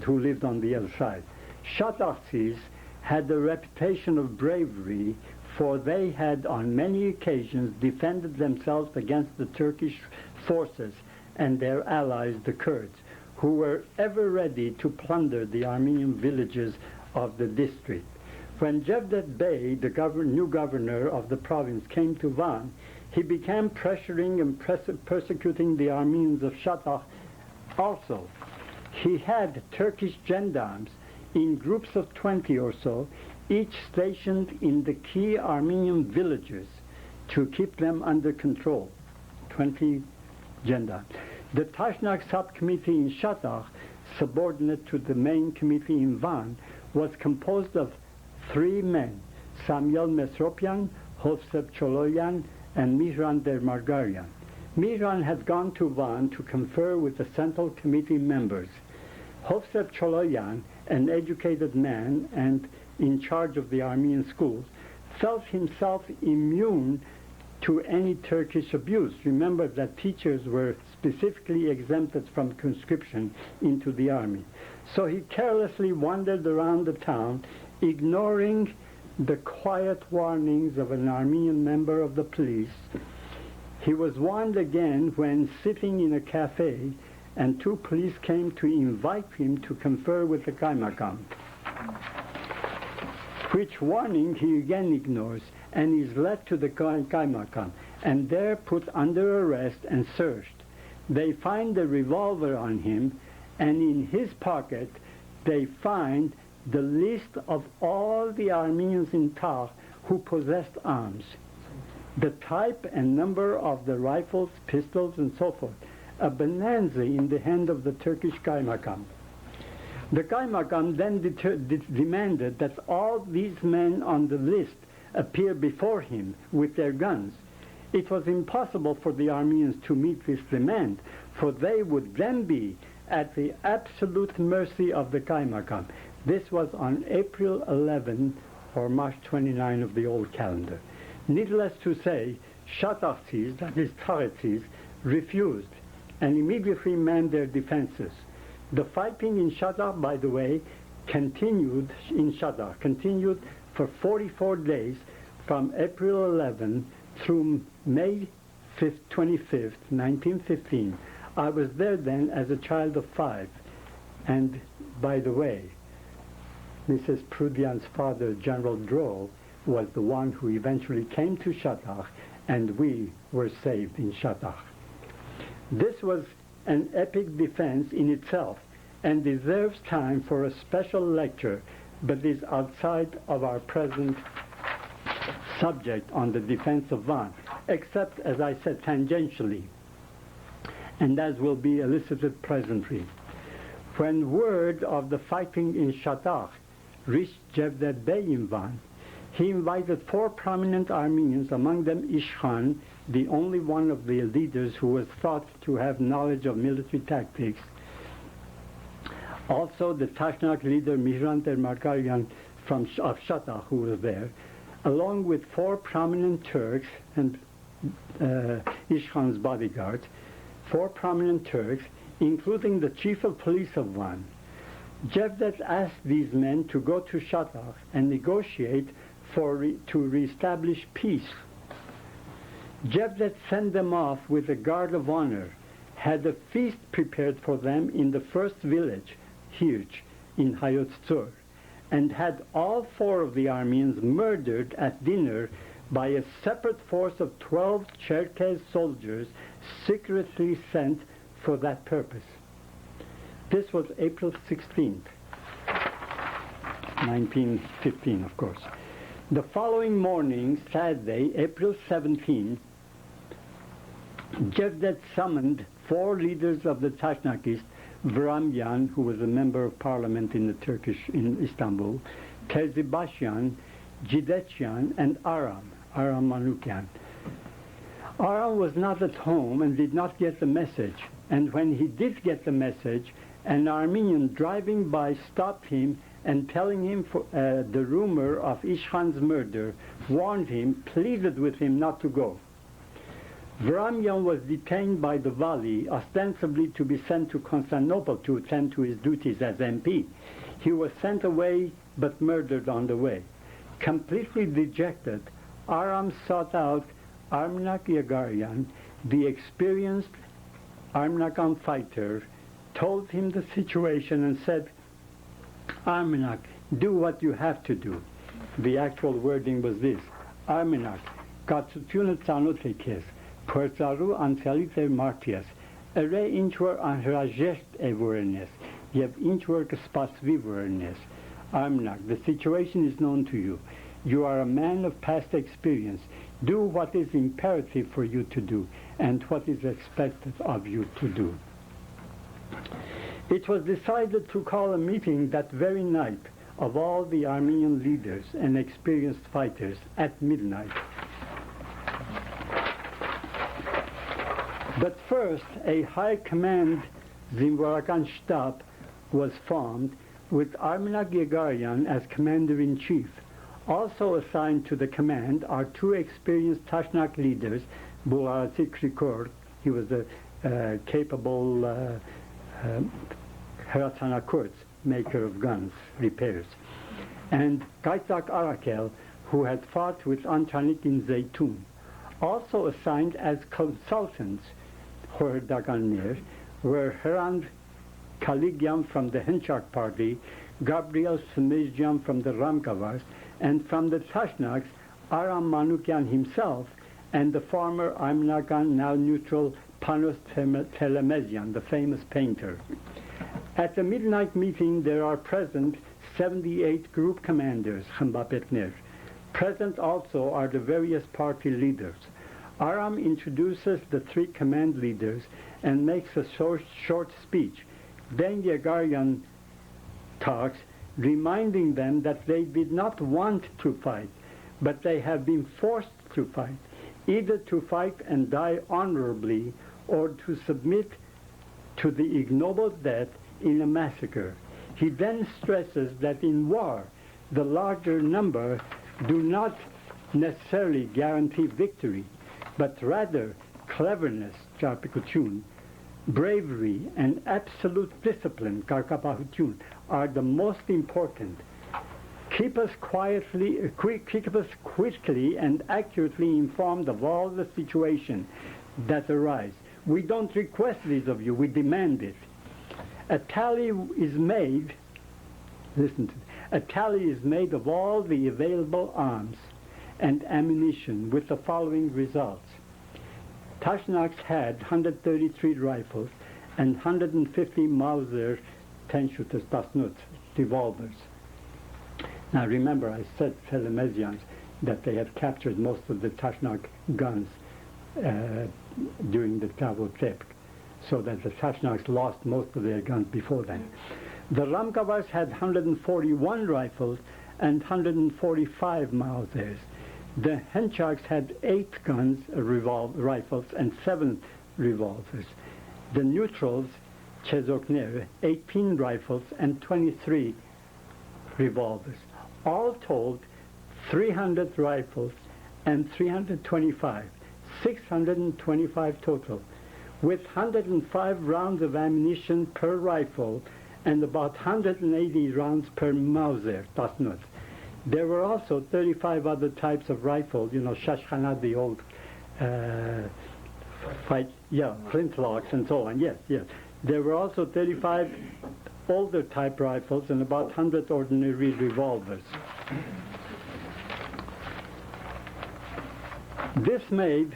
who lived on the other side. Shadakhis had a reputation of bravery, for they had on many occasions defended themselves against the Turkish forces and their allies, the Kurds, who were ever ready to plunder the Armenian villages of the district. When Cevdet Bey, the new governor of the province, came to Van, he began pressuring and persecuting the Armenians of Shadakh also. He had Turkish gendarmes in groups of 20 or so, each stationed in the key Armenian villages to keep them under control. 20 Genda. The Tashnaq subcommittee in Shadakh, subordinate to the main committee in Van, was composed of 3 men, Samuel Mesropian, Hovsep Choloyan, and Mihran Dermargarian. Mihran had gone to Van to confer with the Central Committee members. Hovsep Choloyan, an educated man and in charge of the Armenian schools, felt himself immune to any Turkish abuse. Remember that teachers were specifically exempted from conscription into the army. So he carelessly wandered around the town, ignoring the quiet warnings of an Armenian member of the police. He was warned again when sitting in a cafe and 2 police came to invite him to confer with the Kaimakam, which warning he again ignores and is led to the Kaimakam and there put under arrest and searched. They find a revolver on him, and in his pocket they find the list of all the Armenians in Tagh who possessed arms, the type and number of the rifles, pistols, and so forth. A bonanza in the hand of the Turkish Kaimakam. The Kaimakam then demanded that all these men on the list appear before him with their guns. It was impossible for the Armenians to meet this demand, for they would then be at the absolute mercy of the Kaimakam. This was on April 11 or March 29 of the old calendar. Needless to say, Shadachis, that is Taghezis, refused and immediately manned their defenses. The fighting in Shadakh, by the way, continued for 44 days from April 11 through May 25th, 1915. I was there then as a child of 5. And by the way, Mrs. Prudian's father, General Droll, was the one who eventually came to Shadakh, and we were saved in Shadakh. This was an epic defense in itself and deserves time for a special lecture, but is outside of our present subject on the defense of Van, except, as I said, tangentially, and as will be elicited presently. When word of the fighting in Shadakh reached Jevdet Bey in Van, he invited 4 prominent Armenians, among them Ishkhan, the only one of the leaders who was thought to have knowledge of military tactics. Also the Tashnaq leader Mihran Dermargarian of Shadakh, who was there, along with 4 prominent Turks and Ishkhan's bodyguards, 4 prominent Turks, including the chief of police of Van. Jevdet asked these men to go to Shadakh and negotiate to reestablish peace. Jevdet sent them off with a guard of honor, had a feast prepared for them in the first village, huge, in Hayot Tzur, and had all 4 of the Armenians murdered at dinner by a separate force of 12 Cherkess soldiers secretly sent for that purpose. This was April 16th, 1915, of course. The following morning, Saturday, April 17, Jevdet summoned 4 leaders of the Tashnakis, Vramyan, who was a member of parliament in in Istanbul, Terzibashian, Jidetchian, and Aram Manukyan. Aram was not at home and did not get the message, and when he did get the message, an Armenian driving by stopped him and telling him the rumor of Ishkhan's murder, warned him, pleaded with him not to go. Vramyan was detained by the Vali, ostensibly to be sent to Constantinople to attend to his duties as MP. He was sent away but murdered on the way. Completely dejected, Aram sought out Armenak Yagarian, the experienced Armenakan fighter, told him the situation and said, Armenak, do what you have to do. The actual wording was this: Armenak, կացությունը ծանոթ է քեզ, փորձառու անցյալից է մարդիես, ըրե ինչ որ անհրաժեշտ է որենես, եւ ինչ որ կսպասվի որենես. Armenak, the situation is known to you. You are a man of past experience. Do what is imperative for you to do and what is expected of you to do. It was decided to call a meeting that very night of all the Armenian leaders and experienced fighters at midnight. But first, a high command Zimvarakan Shtab was formed with Armenak Yegarian as commander-in-chief. Also assigned to the command are two experienced Tashnaq leaders, Bulgarati Krikor, he was a capable Heratsana Kurz, maker of guns, repairs, and Kaitak Arakel, who had fought with Antanik in Zeytun. Also assigned as consultants, Daganir, were Herand Kaligyan from the Henchak party, Gabriel Smizjan from the Ramgavars, and from the Tashnaks, Aram Manukyan himself, and the former Armenakan, now neutral, Panos Telemesian, the famous painter. At the midnight meeting, there are present 78 group commanders, Khambapetner. Present also are the various party leaders. Aram introduces the three command leaders and makes a short speech. Then Yegarian talks, reminding them that they did not want to fight, but they have been forced to fight, either to fight and die honorably or to submit to the ignoble death in a massacre. He then stresses that in war, the larger number do not necessarily guarantee victory, but rather cleverness, bravery, and absolute discipline, are the most important. Keep us quickly and accurately informed of all the situation that arise. We don't request this of you, we demand it. A tally is made, a tally is made of all the available arms and ammunition with the following results. Tashnaks had 133 rifles and 150 Mauser 10-shooters, revolvers. Now remember, I said Telemesians that they had captured most of the Tashnak guns during the Tavotepk, so that the Tashnaks lost most of their guns before then. The Ramgavars had 141 rifles and 145 Mausers. The Henchaks had 8 guns, rifles, and 7 revolvers. The neutrals, Chezokner, 18 rifles and 23 revolvers. All told, 300 rifles and 325, 625 total, with 105 rounds of ammunition per rifle and about 180 rounds per Mauser, Tasnut. There were also 35 other types of rifles, Shashkhana, the old flintlocks and so on, yes. There were also 35 older type rifles and about 100 ordinary revolvers. This made,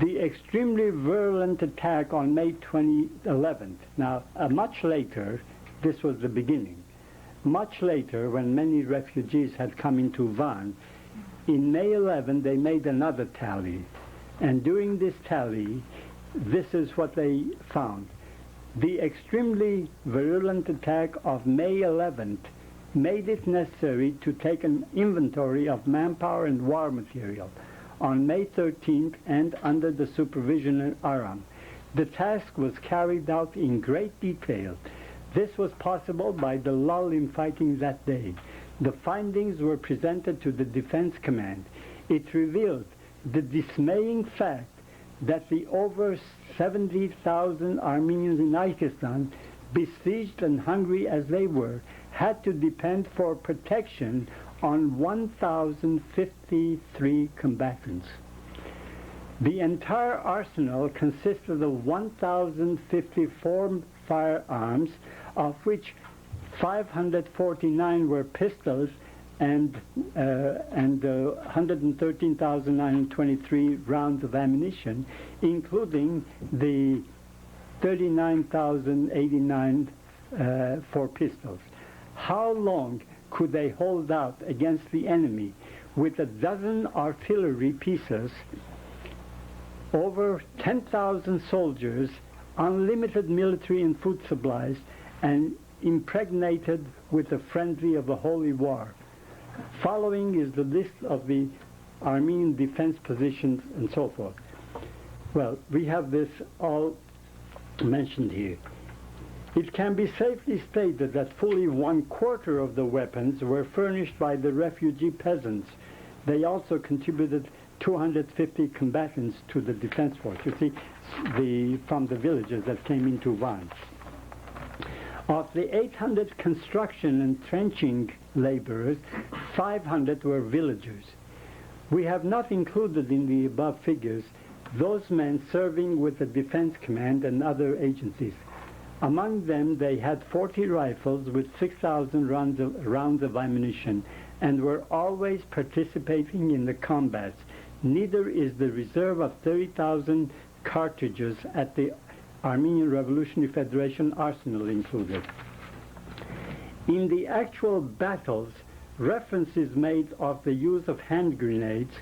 the extremely virulent attack on May 2011. Now, much later, this was the beginning. Much later, when many refugees had come into Van, in May 11 they made another tally. And during this tally, this is what they found. The extremely virulent attack of May 11th made it necessary to take an inventory of manpower and war material. On May 13th, and under the supervision of Aram, the task was carried out in great detail. This was possible by the lull in fighting that day. The findings were presented to the Defense Command. It revealed the dismaying fact that the over 70,000 Armenians in Aikistan, besieged and hungry as they were, had to depend for protection on 1,053 combatants. The entire arsenal consisted of 1,054 firearms, of which 549 were pistols and 113,923 rounds of ammunition, including the 39,089 for pistols. How long could they hold out against the enemy with a dozen artillery pieces, over 10,000 soldiers, unlimited military and food supplies, and impregnated with the frenzy of a holy war. Following is the list of the Armenian defense positions and so forth. Well, we have this all mentioned here. It can be safely stated that fully 1/4 of the weapons were furnished by the refugee peasants. They also contributed 250 combatants to the defense force, you see, from the villages that came into Van. Of the 800 construction and trenching laborers, 500 were villagers. We have not included in the above figures those men serving with the Defense Command and other agencies. Among them, they had 40 rifles with 6,000 rounds of ammunition and were always participating in the combats. Neither is the reserve of 30,000 cartridges at the Armenian Revolutionary Federation arsenal included. In the actual battles, reference is made of the use of hand grenades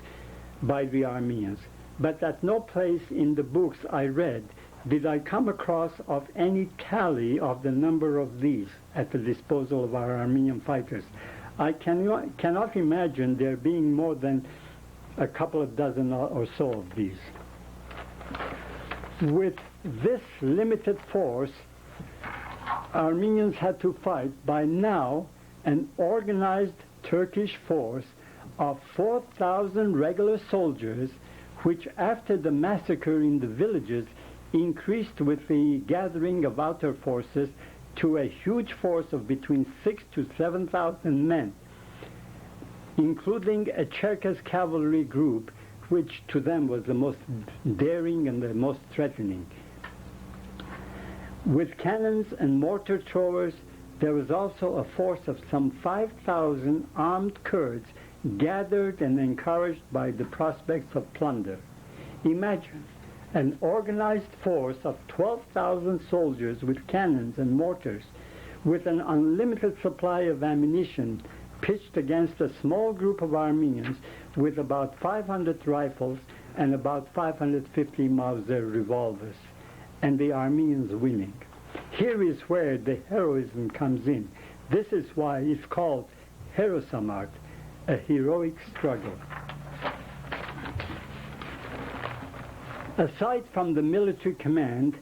by the Armenians, but at no place in the books I read did I come across of any tally of the number of these at the disposal of our Armenian fighters. I cannot imagine there being more than a couple of dozen or so of these. With this limited force, Armenians had to fight by now an organized Turkish force of 4,000 regular soldiers, which after the massacre in the villages increased with the gathering of outer forces to a huge force of between 6,000 to 7,000 men, including a Cherkess cavalry group, which to them was the most daring and the most threatening. With cannons and mortar throwers, there was also a force of some 5,000 armed Kurds gathered and encouraged by the prospects of plunder. Imagine an organized force of 12,000 soldiers with cannons and mortars, with an unlimited supply of ammunition, pitched against a small group of Armenians with about 500 rifles and about 550 Mauser revolvers, and the Armenians winning. Here is where the heroism comes in. This is why it's called Herosamart, a heroic struggle. Aside from the military command,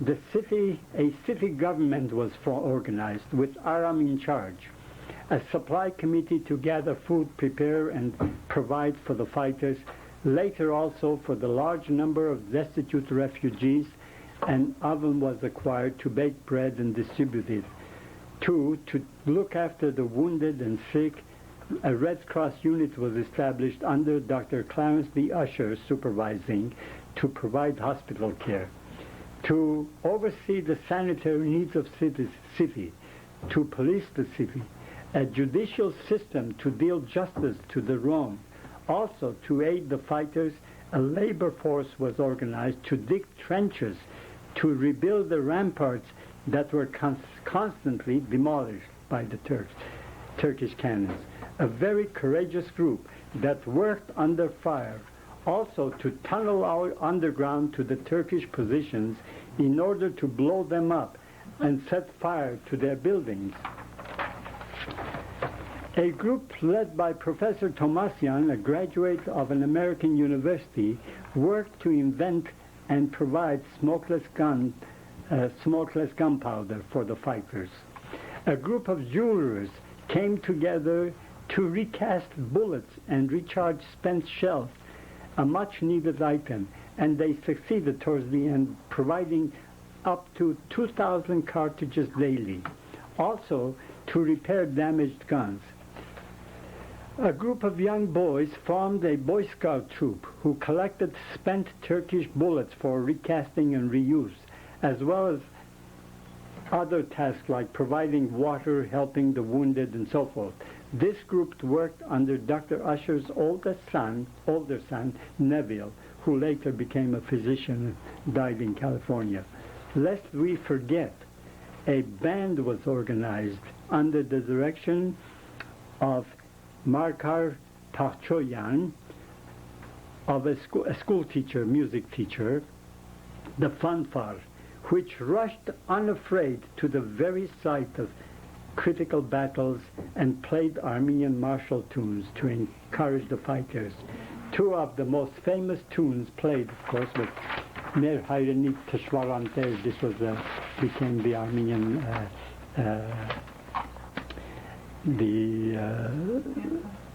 a city government was organized with Aram in charge, a supply committee to gather food, prepare, and provide for the fighters, later also for the large number of destitute refugees. An oven was acquired to bake bread and distribute it. 2, to look after the wounded and sick, a Red Cross unit was established under Dr. Clarence D. Usher supervising to provide hospital care. To oversee the sanitary needs of city, to police the city, a judicial system to deal justice to the wrong. Also, to aid the fighters, a labor force was organized to dig trenches, to rebuild the ramparts that were constantly demolished by the Turkish cannons. A very courageous group that worked under fire, also to tunnel out underground to the Turkish positions in order to blow them up and set fire to their buildings. A group led by Professor Tovmas, a graduate of an American university, worked to invent and provide smokeless gunpowder for the fighters. A group of jewelers came together to recast bullets and recharge spent shells, a much-needed item, and they succeeded towards the end, providing up to 2,000 cartridges daily. Also, to repair damaged guns. A group of young boys formed a Boy Scout troop who collected spent Turkish bullets for recasting and reuse, as well as other tasks like providing water, helping the wounded, and so forth. This group worked under Dr. Usher's older son, Neville, who later became a physician and died in California. Lest we forget, a band was organized under the direction of Markar Tachoyan, of a school teacher, music teacher, the fanfare, which rushed unafraid to the very site of critical battles and played Armenian martial tunes to encourage the fighters. Two of the most famous tunes played, of course, was Mer Hayrenik Teshvaranter. This was became the Armenian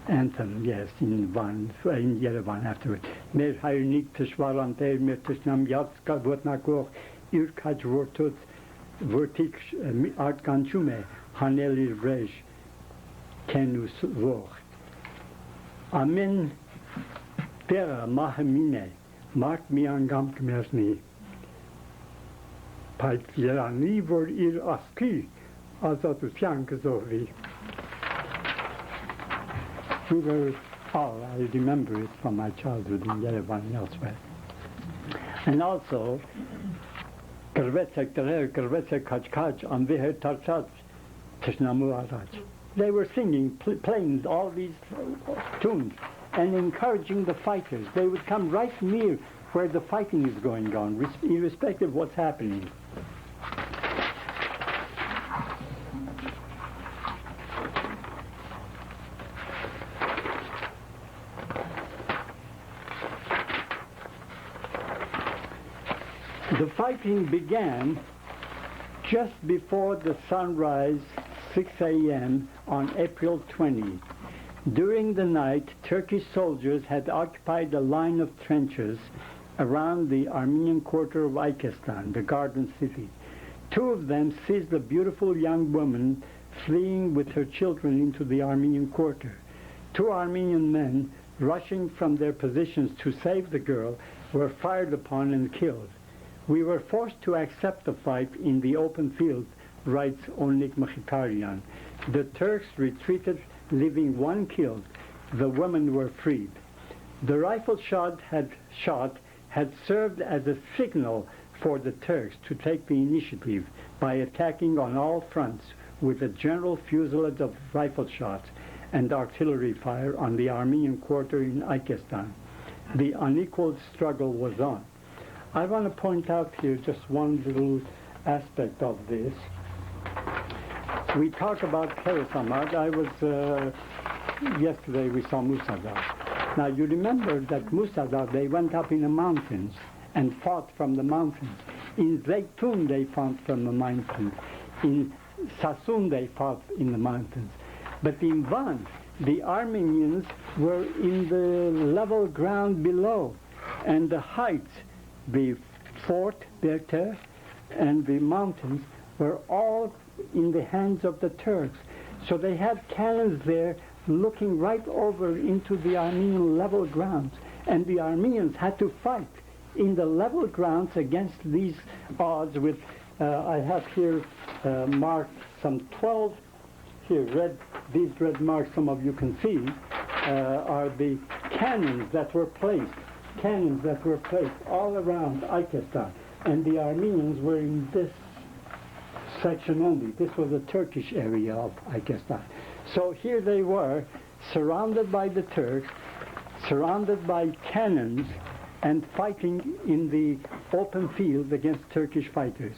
anthem, yes, in Yerevan afterwards. Mer Hayrenik Teshvaranter, Mer Teshnam Yatska Votnakor, Irkaj Vortot, Vortik Artkanchume, Haneli Rej, Kenus Vor. Amen Tera Mahamine, Mark Miangam Kmersni. Paitierani vor ir aski, Azatusian Kazovi. We were all, I remember it from my childhood in Yerevan and elsewhere. And also, Kervetsek Terer, Kervetsek Kachkach, Amviher Tarchach, Tishnamu Arach. They were singing, playing all these tunes and encouraging the fighters. They would come right near where the fighting is going on, irrespective of what's happening. The fighting began just before the sunrise, 6 a.m. on April 20. During the night, Turkish soldiers had occupied a line of trenches around the Armenian quarter of Ikestan, the Garden City. Two of them seized a beautiful young woman fleeing with her children into the Armenian quarter. Two Armenian men, rushing from their positions to save the girl, were fired upon and killed. We were forced to accept the fight in the open field, writes Onik Mkhitarian. The Turks retreated, leaving one killed. The women were freed. The rifle shot had served as a signal for the Turks to take the initiative by attacking on all fronts with a general fusillade of rifle shots and artillery fire on the Armenian quarter in Ikestan. The unequaled struggle was on. I want to point out here just one little aspect of this. We talk about Karasamad. I was, yesterday we saw Musadar. Now you remember that Musadar, they went up in the mountains and fought from the mountains. In Zeytun they fought from the mountains. In Sassoon they fought in the mountains. But in Van, the Armenians were in the level ground below, and the heights, the fort, Berter, and the mountains were all in the hands of the Turks. So they had cannons there looking right over into the Armenian level grounds. And the Armenians had to fight in the level grounds against these odds with, I have here marked some 12, here, these red marks, some of you can see, are the cannons that were placed all around Ikestan, and the Armenians were in this section only. This was the Turkish area of Ikestan. So here they were, surrounded by the Turks, surrounded by cannons, and fighting in the open field against Turkish fighters.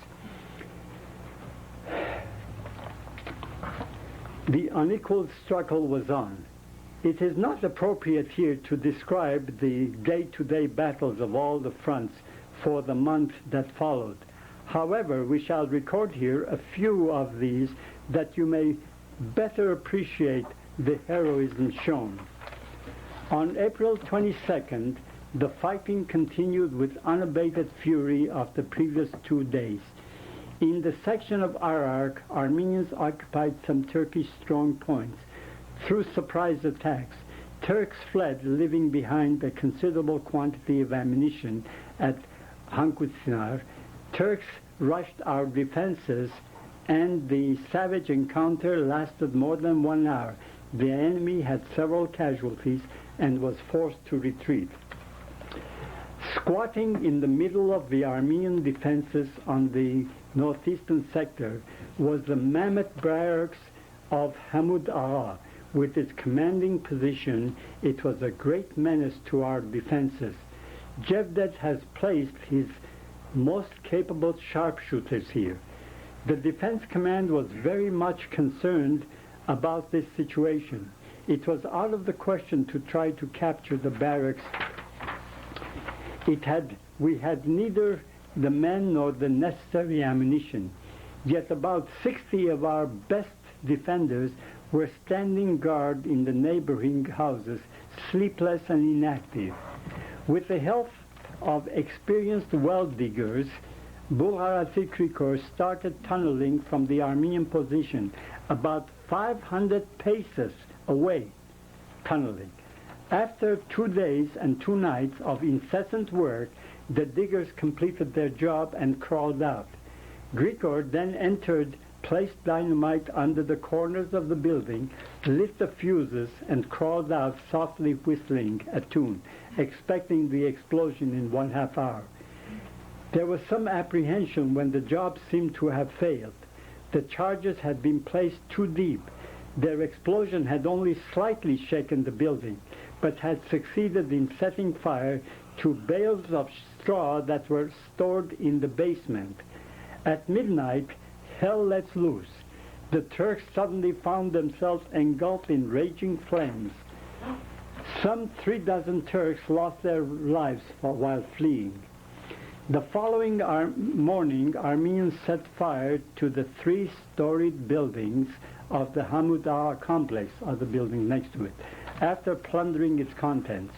The unequal struggle was on. It is not appropriate here to describe the day-to-day battles of all the fronts for the month that followed. However, we shall record here a few of these that you may better appreciate the heroism shown. On April 22nd, the fighting continued with unabated fury of the previous 2 days. In the section of Arak, Armenians occupied some Turkish strong points. Through surprise attacks, Turks fled, leaving behind a considerable quantity of ammunition at Hankutsinar. Turks rushed our defenses, and the savage encounter lasted more than 1 hour. The enemy had several casualties and was forced to retreat. Squatting in the middle of the Armenian defenses on the northeastern sector was the mammoth barracks of Hamud Agha, with its commanding position, it was a great menace to our defenses. Jevdet has placed his most capable sharpshooters here. The Defense Command was very much concerned about this situation. It was out of the question to try to capture the barracks. We had neither the men nor the necessary ammunition. Yet about 60 of our best defenders were standing guard in the neighboring houses, sleepless and inactive. With the help of experienced well diggers, Bulgarati Krikor started tunneling from the Armenian position about 500 paces away, tunneling. After 2 days and 2 nights of incessant work, the diggers completed their job and crawled out. Grigor then entered, placed dynamite under the corners of the building, lit the fuses, and crawled out softly whistling a tune, expecting the explosion in 1/2 hour. There was some apprehension when the job seemed to have failed. The charges had been placed too deep. Their explosion had only slightly shaken the building, but had succeeded in setting fire to bales of straw that were stored in the basement. At midnight, hell let loose. The Turks suddenly found themselves engulfed in raging flames. Some 36 Turks lost their lives while fleeing. The following morning, Armenians set fire to the 3-storied buildings of the Hamudah complex, or the building next to it, after plundering its contents.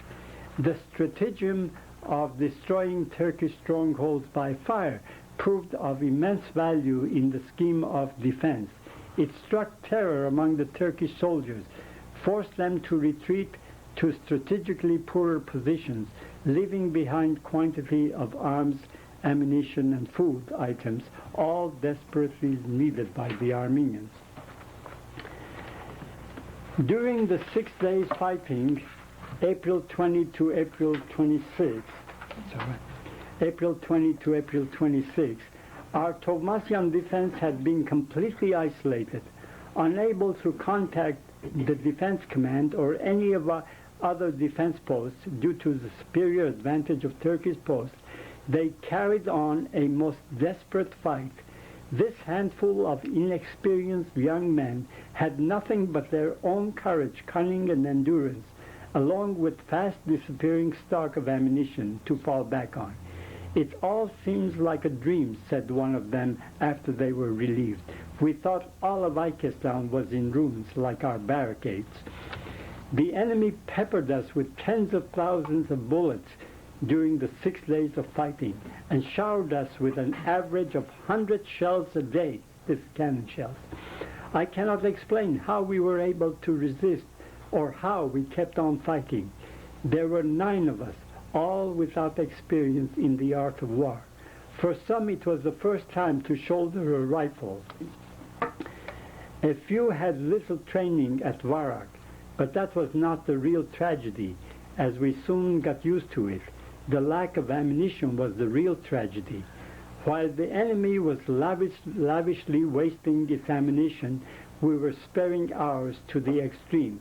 The stratagem of destroying Turkish strongholds by fire proved of immense value in the scheme of defense. It struck terror among the Turkish soldiers, forced them to retreat to strategically poorer positions, leaving behind quantity of arms, ammunition, and food items, all desperately needed by the Armenians. During the 6 days fighting, April 20 to April 26, April 20 to April 26, our Tovmasian defense had been completely isolated, unable to contact the defense command or any of our other defense posts due to the superior advantage of Turkish posts. They carried on a most desperate fight. This handful of inexperienced young men had nothing but their own courage, cunning, and endurance, along with fast disappearing stock of ammunition to fall back on. "It all seems like a dream," said one of them after they were relieved. "We thought all of Ikestan was in ruins like our barricades." The enemy peppered us with tens of thousands of bullets during the 6 days of fighting, and showered us with an average of 100 shells a day, this cannon shells. I cannot explain how we were able to resist or how we kept on fighting. There were 9 of us, all without experience in the art of war. For some it was the first time to shoulder a rifle. A few had little training at Varak, but that was not the real tragedy, as we soon got used to it. The lack of ammunition was the real tragedy. While the enemy was lavishly wasting its ammunition, we were sparing ours to the extreme.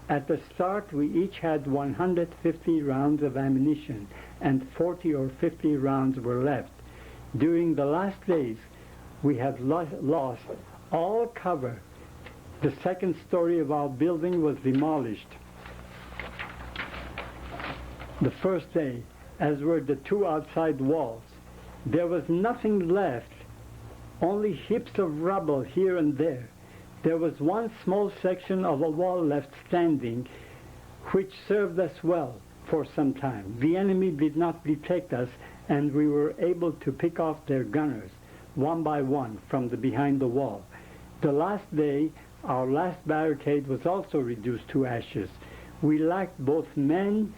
At the start, we each had 150 rounds of ammunition, and 40 or 50 rounds were left. During the last days, we had lost all cover. The second story of our building was demolished the first day, as were the 2 outside walls. There was nothing left, only heaps of rubble here and there. There was one small section of a wall left standing, which served us well for some time. The enemy did not detect us, and we were able to pick off their gunners, one by one, from behind the wall. The last day, our last barricade was also reduced to ashes. We lacked both men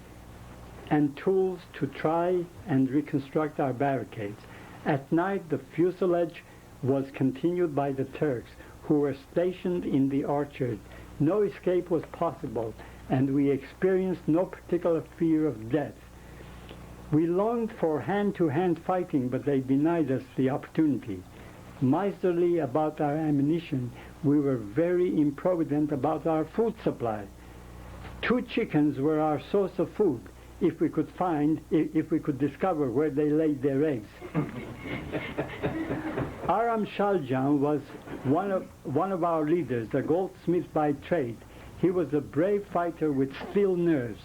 and tools to try and reconstruct our barricades. At night, the fusilage was continued by the Turks, who were stationed in the orchard. No escape was possible, and we experienced no particular fear of death. We longed for hand-to-hand fighting, but they denied us the opportunity. miserly about our ammunition, we were very improvident about our food supply. 2 chickens were our source of food, if we could discover where they laid their eggs. Aram Shaljan was one of our leaders, a goldsmith by trade. He was a brave fighter with steel nerves.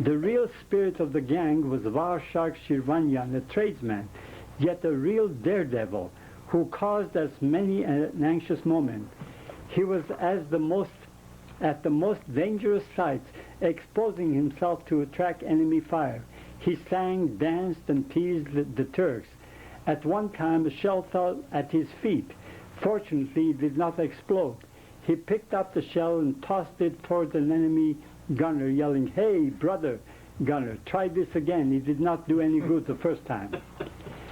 The real spirit of the gang was Varshak Shirvanyan, a tradesman, yet a real daredevil who caused us many an anxious moment. He was at the most dangerous sites, exposing himself to attract enemy fire. He sang, danced, and teased the Turks. At one time, a shell fell at his feet. Fortunately, it did not explode. He picked up the shell and tossed it towards an enemy gunner, yelling, "Hey, brother gunner, try this again." It did not do any good the first time.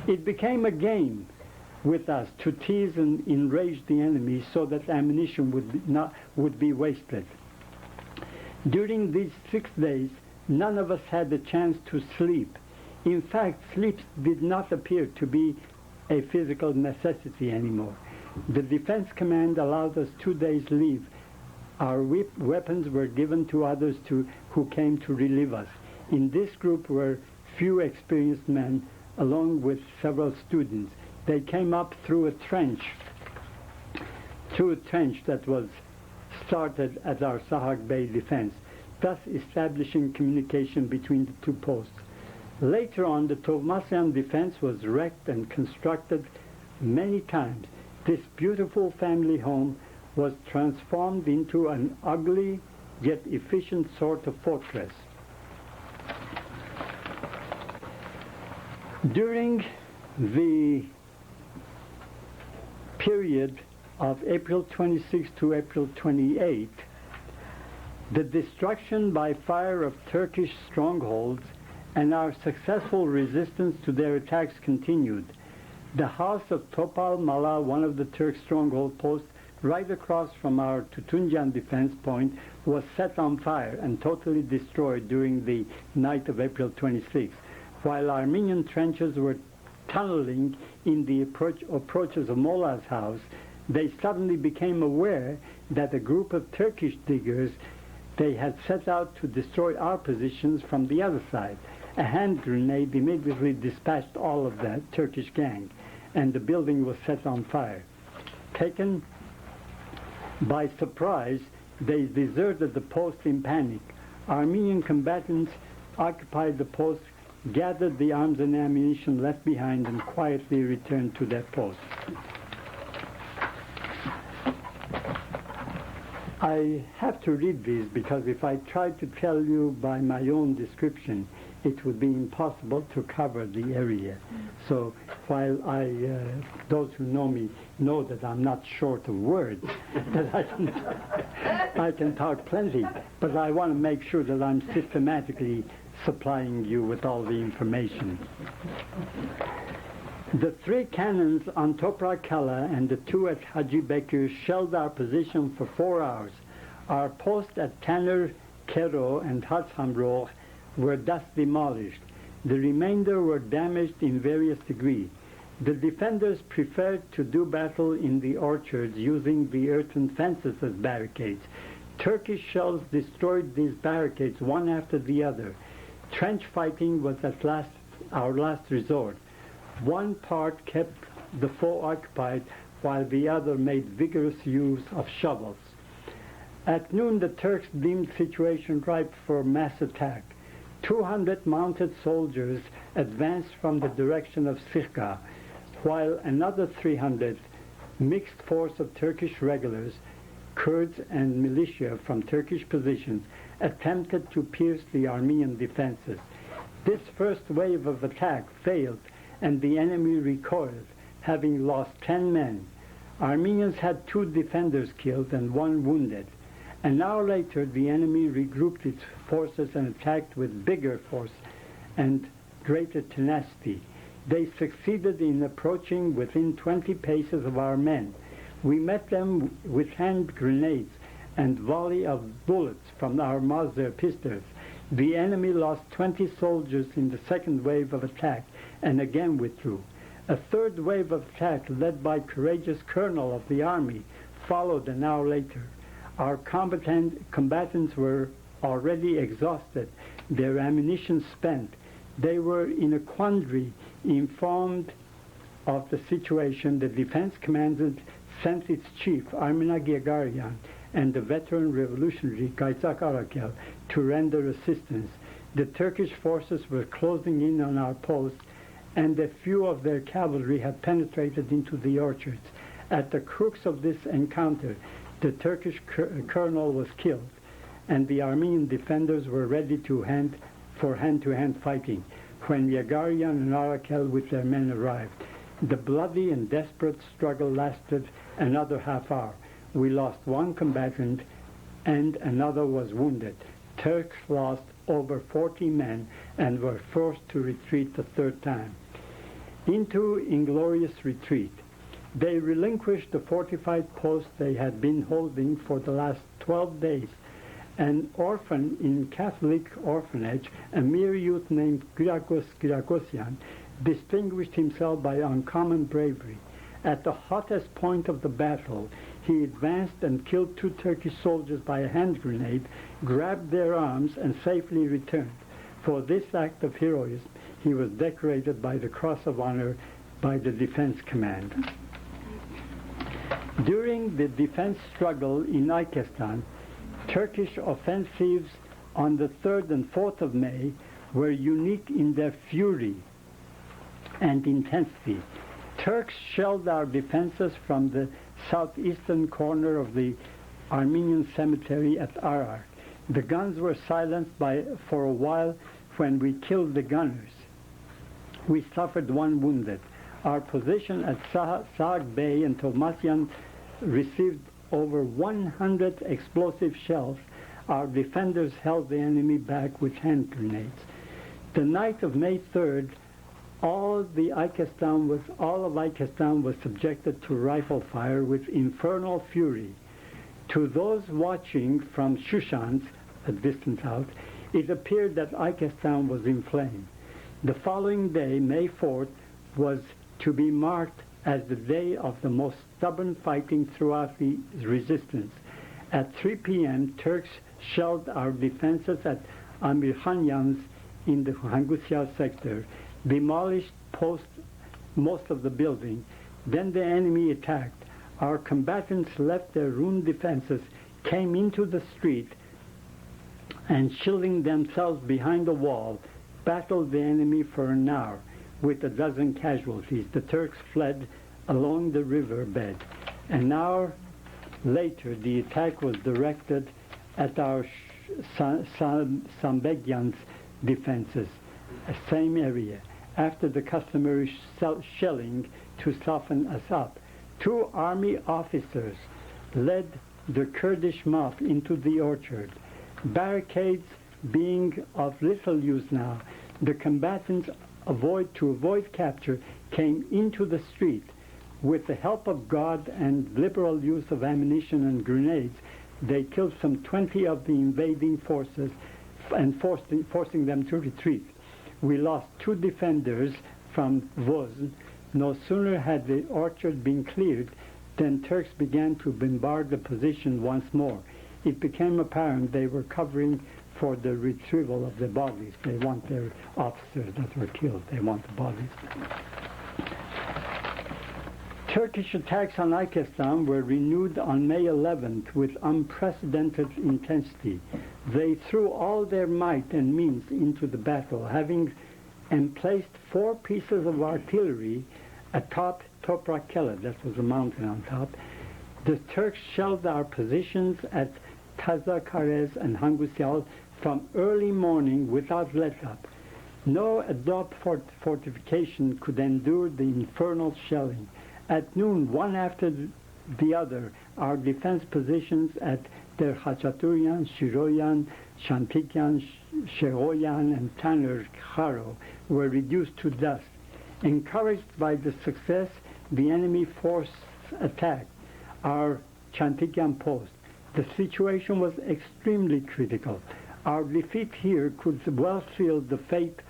It became a game with us to tease and enrage the enemy so that ammunition would be wasted. During these 6 days, none of us had the chance to sleep. In fact, sleep did not appear to be a physical necessity anymore. The Defense Command allowed us 2 days leave. Our weapons were given to others who came to relieve us. In this group were few experienced men, along with several students. They came up through a trench that was started at our Shadakh Bay defense, thus establishing communication between the 2 posts. Later on, the Tovmasian defense was wrecked and constructed many times. This beautiful family home was transformed into an ugly yet efficient sort of fortress. During the period of April 26 to April 28, the destruction by fire of Turkish strongholds and our successful resistance to their attacks continued. The house of Topal Mala, one of the Turk stronghold posts right across from our Tutunjan defense point, was set on fire and totally destroyed during the night of April 26, while Armenian trenches were tunneling in the approaches of Mola's house. They suddenly became aware that a group of Turkish diggers, they had set out to destroy our positions from the other side. A hand grenade immediately dispatched all of the Turkish gang, and the building was set on fire. Taken by surprise, they deserted the post in panic. Armenian combatants occupied the post, gathered the arms and ammunition left behind, and quietly returned to their post. I have to read these because if I tried to tell you by my own description, it would be impossible to cover the area. So while those who know me know that I'm not short of words, that I can talk plenty, but I want to make sure that I'm systematically supplying you with all the information. The 3 cannons on Toprak Kala and the 2 at Haji Bekir shelled our position for 4 hours. Our posts at Taner, Kero, and Hatzhamroch were thus demolished. The remainder were damaged in various degrees. The defenders preferred to do battle in the orchards using the earthen fences as barricades. Turkish shells destroyed these barricades one after the other. Trench fighting was at last our last resort. One part kept the foe occupied while the other made vigorous use of shovels. At noon, the Turks deemed the situation ripe for mass attack. 200 mounted soldiers advanced from the direction of Shadakh, while another 300 mixed force of Turkish regulars, Kurds and militia from Turkish positions attempted to pierce the Armenian defenses. This first wave of attack failed and the enemy recoiled, having lost 10 men. Armenians had 2 defenders killed and 1 wounded. An hour later, the enemy regrouped its forces and attacked with bigger force and greater tenacity. They succeeded in approaching within 20 paces of our men. We met them with hand grenades and volley of bullets from our Mauser pistols. The enemy lost 20 soldiers in the second wave of attack and again withdrew. A third wave of attack led by courageous colonel of the army followed an hour later. Our combatants were already exhausted, their ammunition spent. They were in a quandary. Informed of the situation, the defense commandant sent its chief, Armenian and the veteran revolutionary Tzolag Amirian to render assistance. The Turkish forces were closing in on our post, and a few of their cavalry had penetrated into the orchards. At the crux of this encounter, the Turkish colonel was killed, and the Armenian defenders were ready for hand-to-hand fighting when Yagarian and Arakel with their men arrived. The bloody and desperate struggle lasted another half hour. We lost one combatant and another was wounded. Turks lost over 40 men and were forced to retreat the third time. Into inglorious retreat. They relinquished the fortified post they had been holding for the last 12 days. An orphan in Catholic orphanage, a mere youth named Grigosyan, distinguished himself by uncommon bravery. At the hottest point of the battle, he advanced and killed 2 Turkish soldiers by a hand grenade, grabbed their arms, and safely returned. For this act of heroism, he was decorated by the Cross of Honor by the Defense Command. During the defense struggle in Ikestan, Turkish offensives on the 3rd and 4th of May were unique in their fury and intensity. Turks shelled our defenses from the southeastern corner of the Armenian cemetery at Arar. The guns were silenced for a while when we killed the gunners. We suffered one wounded. Our position at Shadakh Bay and Tovmas received over 100 explosive shells. Our defenders held the enemy back with hand grenades. The night of May 3rd, all of Ikestan was subjected to rifle fire with infernal fury. To those watching from Shushan, a distance out, it appeared that Ikestan was in flames. The following day, May 4th, was to be marked as the day of the most stubborn fighting throughout the resistance. At 3 p.m., Turks shelled our defenses at Amirhanyan's in the Hangusyal sector, demolished most of the building. Then the enemy attacked. Our combatants left their ruined defenses, came into the street, and shielding themselves behind the wall, battled the enemy for an hour with a dozen casualties. The Turks fled along the river bed. An hour later, the attack was directed at our Sambegyan's defenses, same area, after the customary shelling to soften us up. 2 army officers led the Kurdish mob into the orchard. Barricades being of little use now, the combatants to avoid capture came into the street. With the help of God and liberal use of ammunition and grenades, they killed some 20 of the invading forces and forcing them to retreat. We lost 2 defenders from Vozn. No sooner had the orchard been cleared than Turks began to bombard the position once more. It became apparent they were covering for the retrieval of the bodies. They want their officers that were killed. They want the bodies. Turkish attacks on Ikestan were renewed on May 11th with unprecedented intensity. They threw all their might and means into the battle, having emplaced 4 pieces of artillery atop Toprakele, that was a mountain on top. The Turks shelled our positions at Tazakares and Hangusyal from early morning without let-up. No adobe fortification could endure the infernal shelling. At noon, one after the other, our defense positions at Der Khachaturian, Shiroyan, Shantikyan, Sheroyan, and Taner Kharo were reduced to dust. Encouraged by the success, the enemy force attacked our Chantikyan post. The situation was extremely critical. Our defeat here could well seal the fate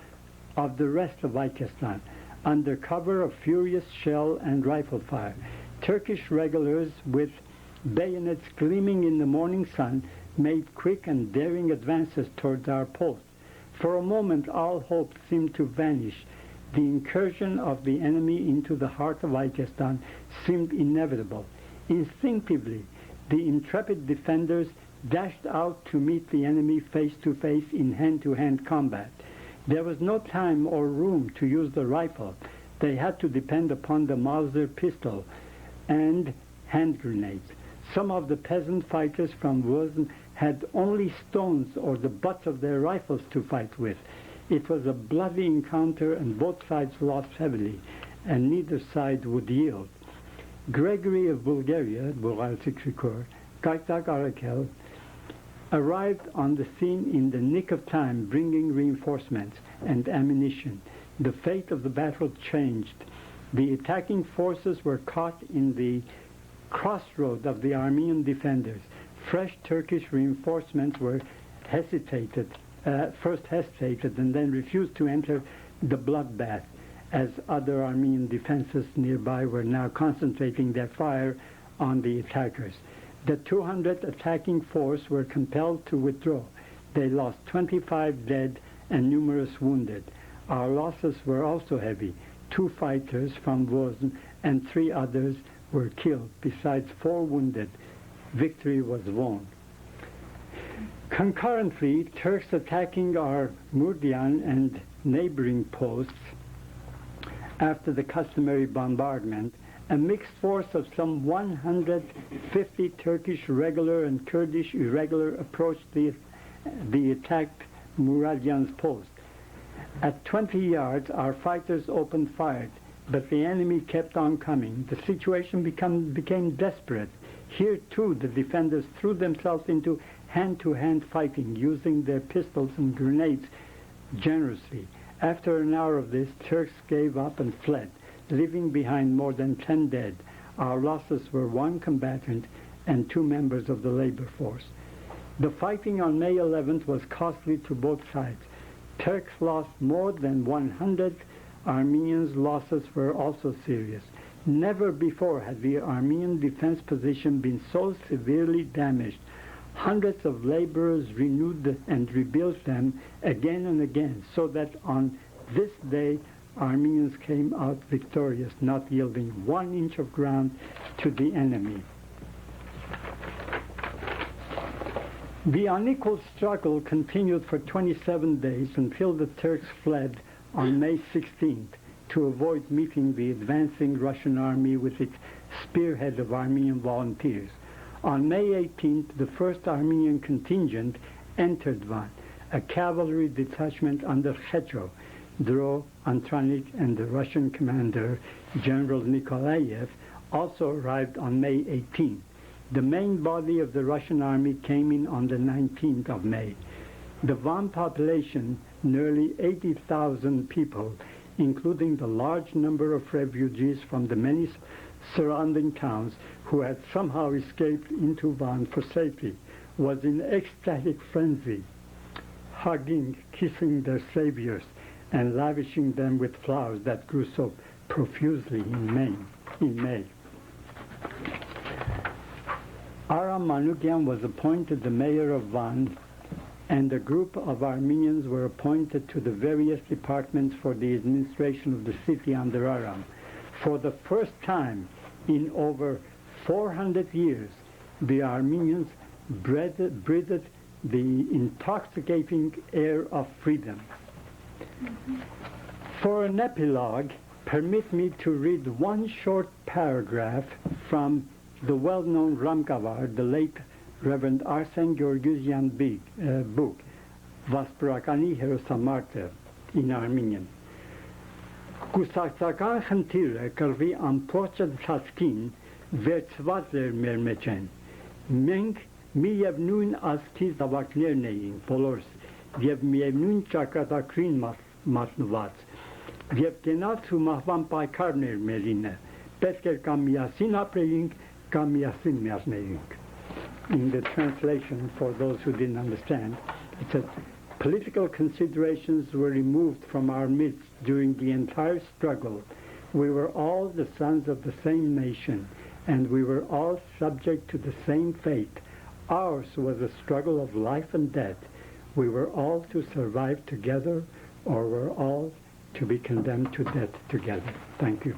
of the rest of Ikestan. under cover of furious shell and rifle fire. Turkish regulars with bayonets gleaming in the morning sun made quick and daring advances towards our post. For a moment all hope seemed to vanish. The incursion of the enemy into the heart of Aitestan seemed inevitable. Instinctively, the intrepid defenders dashed out to meet the enemy face to face in hand-to-hand combat. There was no time or room to use the rifle. They had to depend upon the Mauser pistol and hand grenades. Some of the peasant fighters from Wozn had only stones or the butts of their rifles to fight with. It was a bloody encounter and both sides lost heavily, and neither side would yield. Gregory of Bulgaria, Kaitak Arakel, arrived on the scene in the nick of time, bringing reinforcements and ammunition. The fate of the battle changed. The attacking forces were caught in the crossroad of the Armenian defenders. Fresh Turkish reinforcements were first hesitated and then refused to enter the bloodbath, as other Armenian defenses nearby were now concentrating their fire on the attackers. The 200 attacking force were compelled to withdraw. They lost 25 dead and numerous wounded. Our losses were also heavy. 2 fighters from Wozn and 3 others were killed, besides 4 wounded. Victory was won. Concurrently, Turks attacking our Murdian and neighboring posts after the customary bombardment, a mixed force of some 150 Turkish regular and Kurdish irregular approached the attacked Muradian's post. At 20 yards, our fighters opened fire, but the enemy kept on coming. The situation became desperate. Here, too, the defenders threw themselves into hand-to-hand fighting, using their pistols and grenades generously. After an hour of this, Turks gave up and fled, leaving behind more than 10 dead. Our losses were 1 combatant and 2 members of the labor force. The fighting on May 11th was costly to both sides. Turks lost more than 100. Armenians' losses were also serious. Never before had the Armenian defense position been so severely damaged. Hundreds of laborers renewed and rebuilt them again and again, so that on this day Armenians came out victorious, not yielding 1 inch of ground to the enemy. The unequal struggle continued for 27 days until the Turks fled on May 16th to avoid meeting the advancing Russian army with its spearhead of Armenian volunteers. On May 18th, the first Armenian contingent entered Van. A cavalry detachment under Khecho, Dro, Antranik, and the Russian commander, General Nikolaev, also arrived on May 18th. The main body of the Russian army came in on the 19th of May. The Van population, nearly 80,000 people, including the large number of refugees from the many surrounding towns who had somehow escaped into Van for safety, was in ecstatic frenzy, hugging, kissing their saviors, and lavishing them with flowers that grew so profusely in May. Aram Manukyan was appointed the mayor of Van, and a group of Armenians were appointed to the various departments for the administration of the city under Aram. For the first time in over 400 years, the Armenians breathed the intoxicating air of freedom. For an epilogue, permit me to read 1 short paragraph from the well-known Ramgavar, the late Reverend Arsen Georgisian book, Vasprakani Herosamarte, in Armenian. Կուսակցական խնդիրը կռվի ամբողջ ընթացքին վերցված էր մեր մեջ են։ Մենք մի եւ նույն ազգի զավակներն էինք բոլորս եւ միևնույն ճակատագրին մատնված եւ կենաց ու մահվան պայքարն էր մերինը։ Պետք էր կամ միասին ապրեինք, կամ միասին մեռնեինք. In the translation, for those who didn't understand, it says, Political considerations were removed from our midst during the entire struggle. We were all the sons of the same nation, and we were all subject to the same fate. Ours was a struggle of life and death. We were all to survive together, or were all to be condemned to death together. Thank you.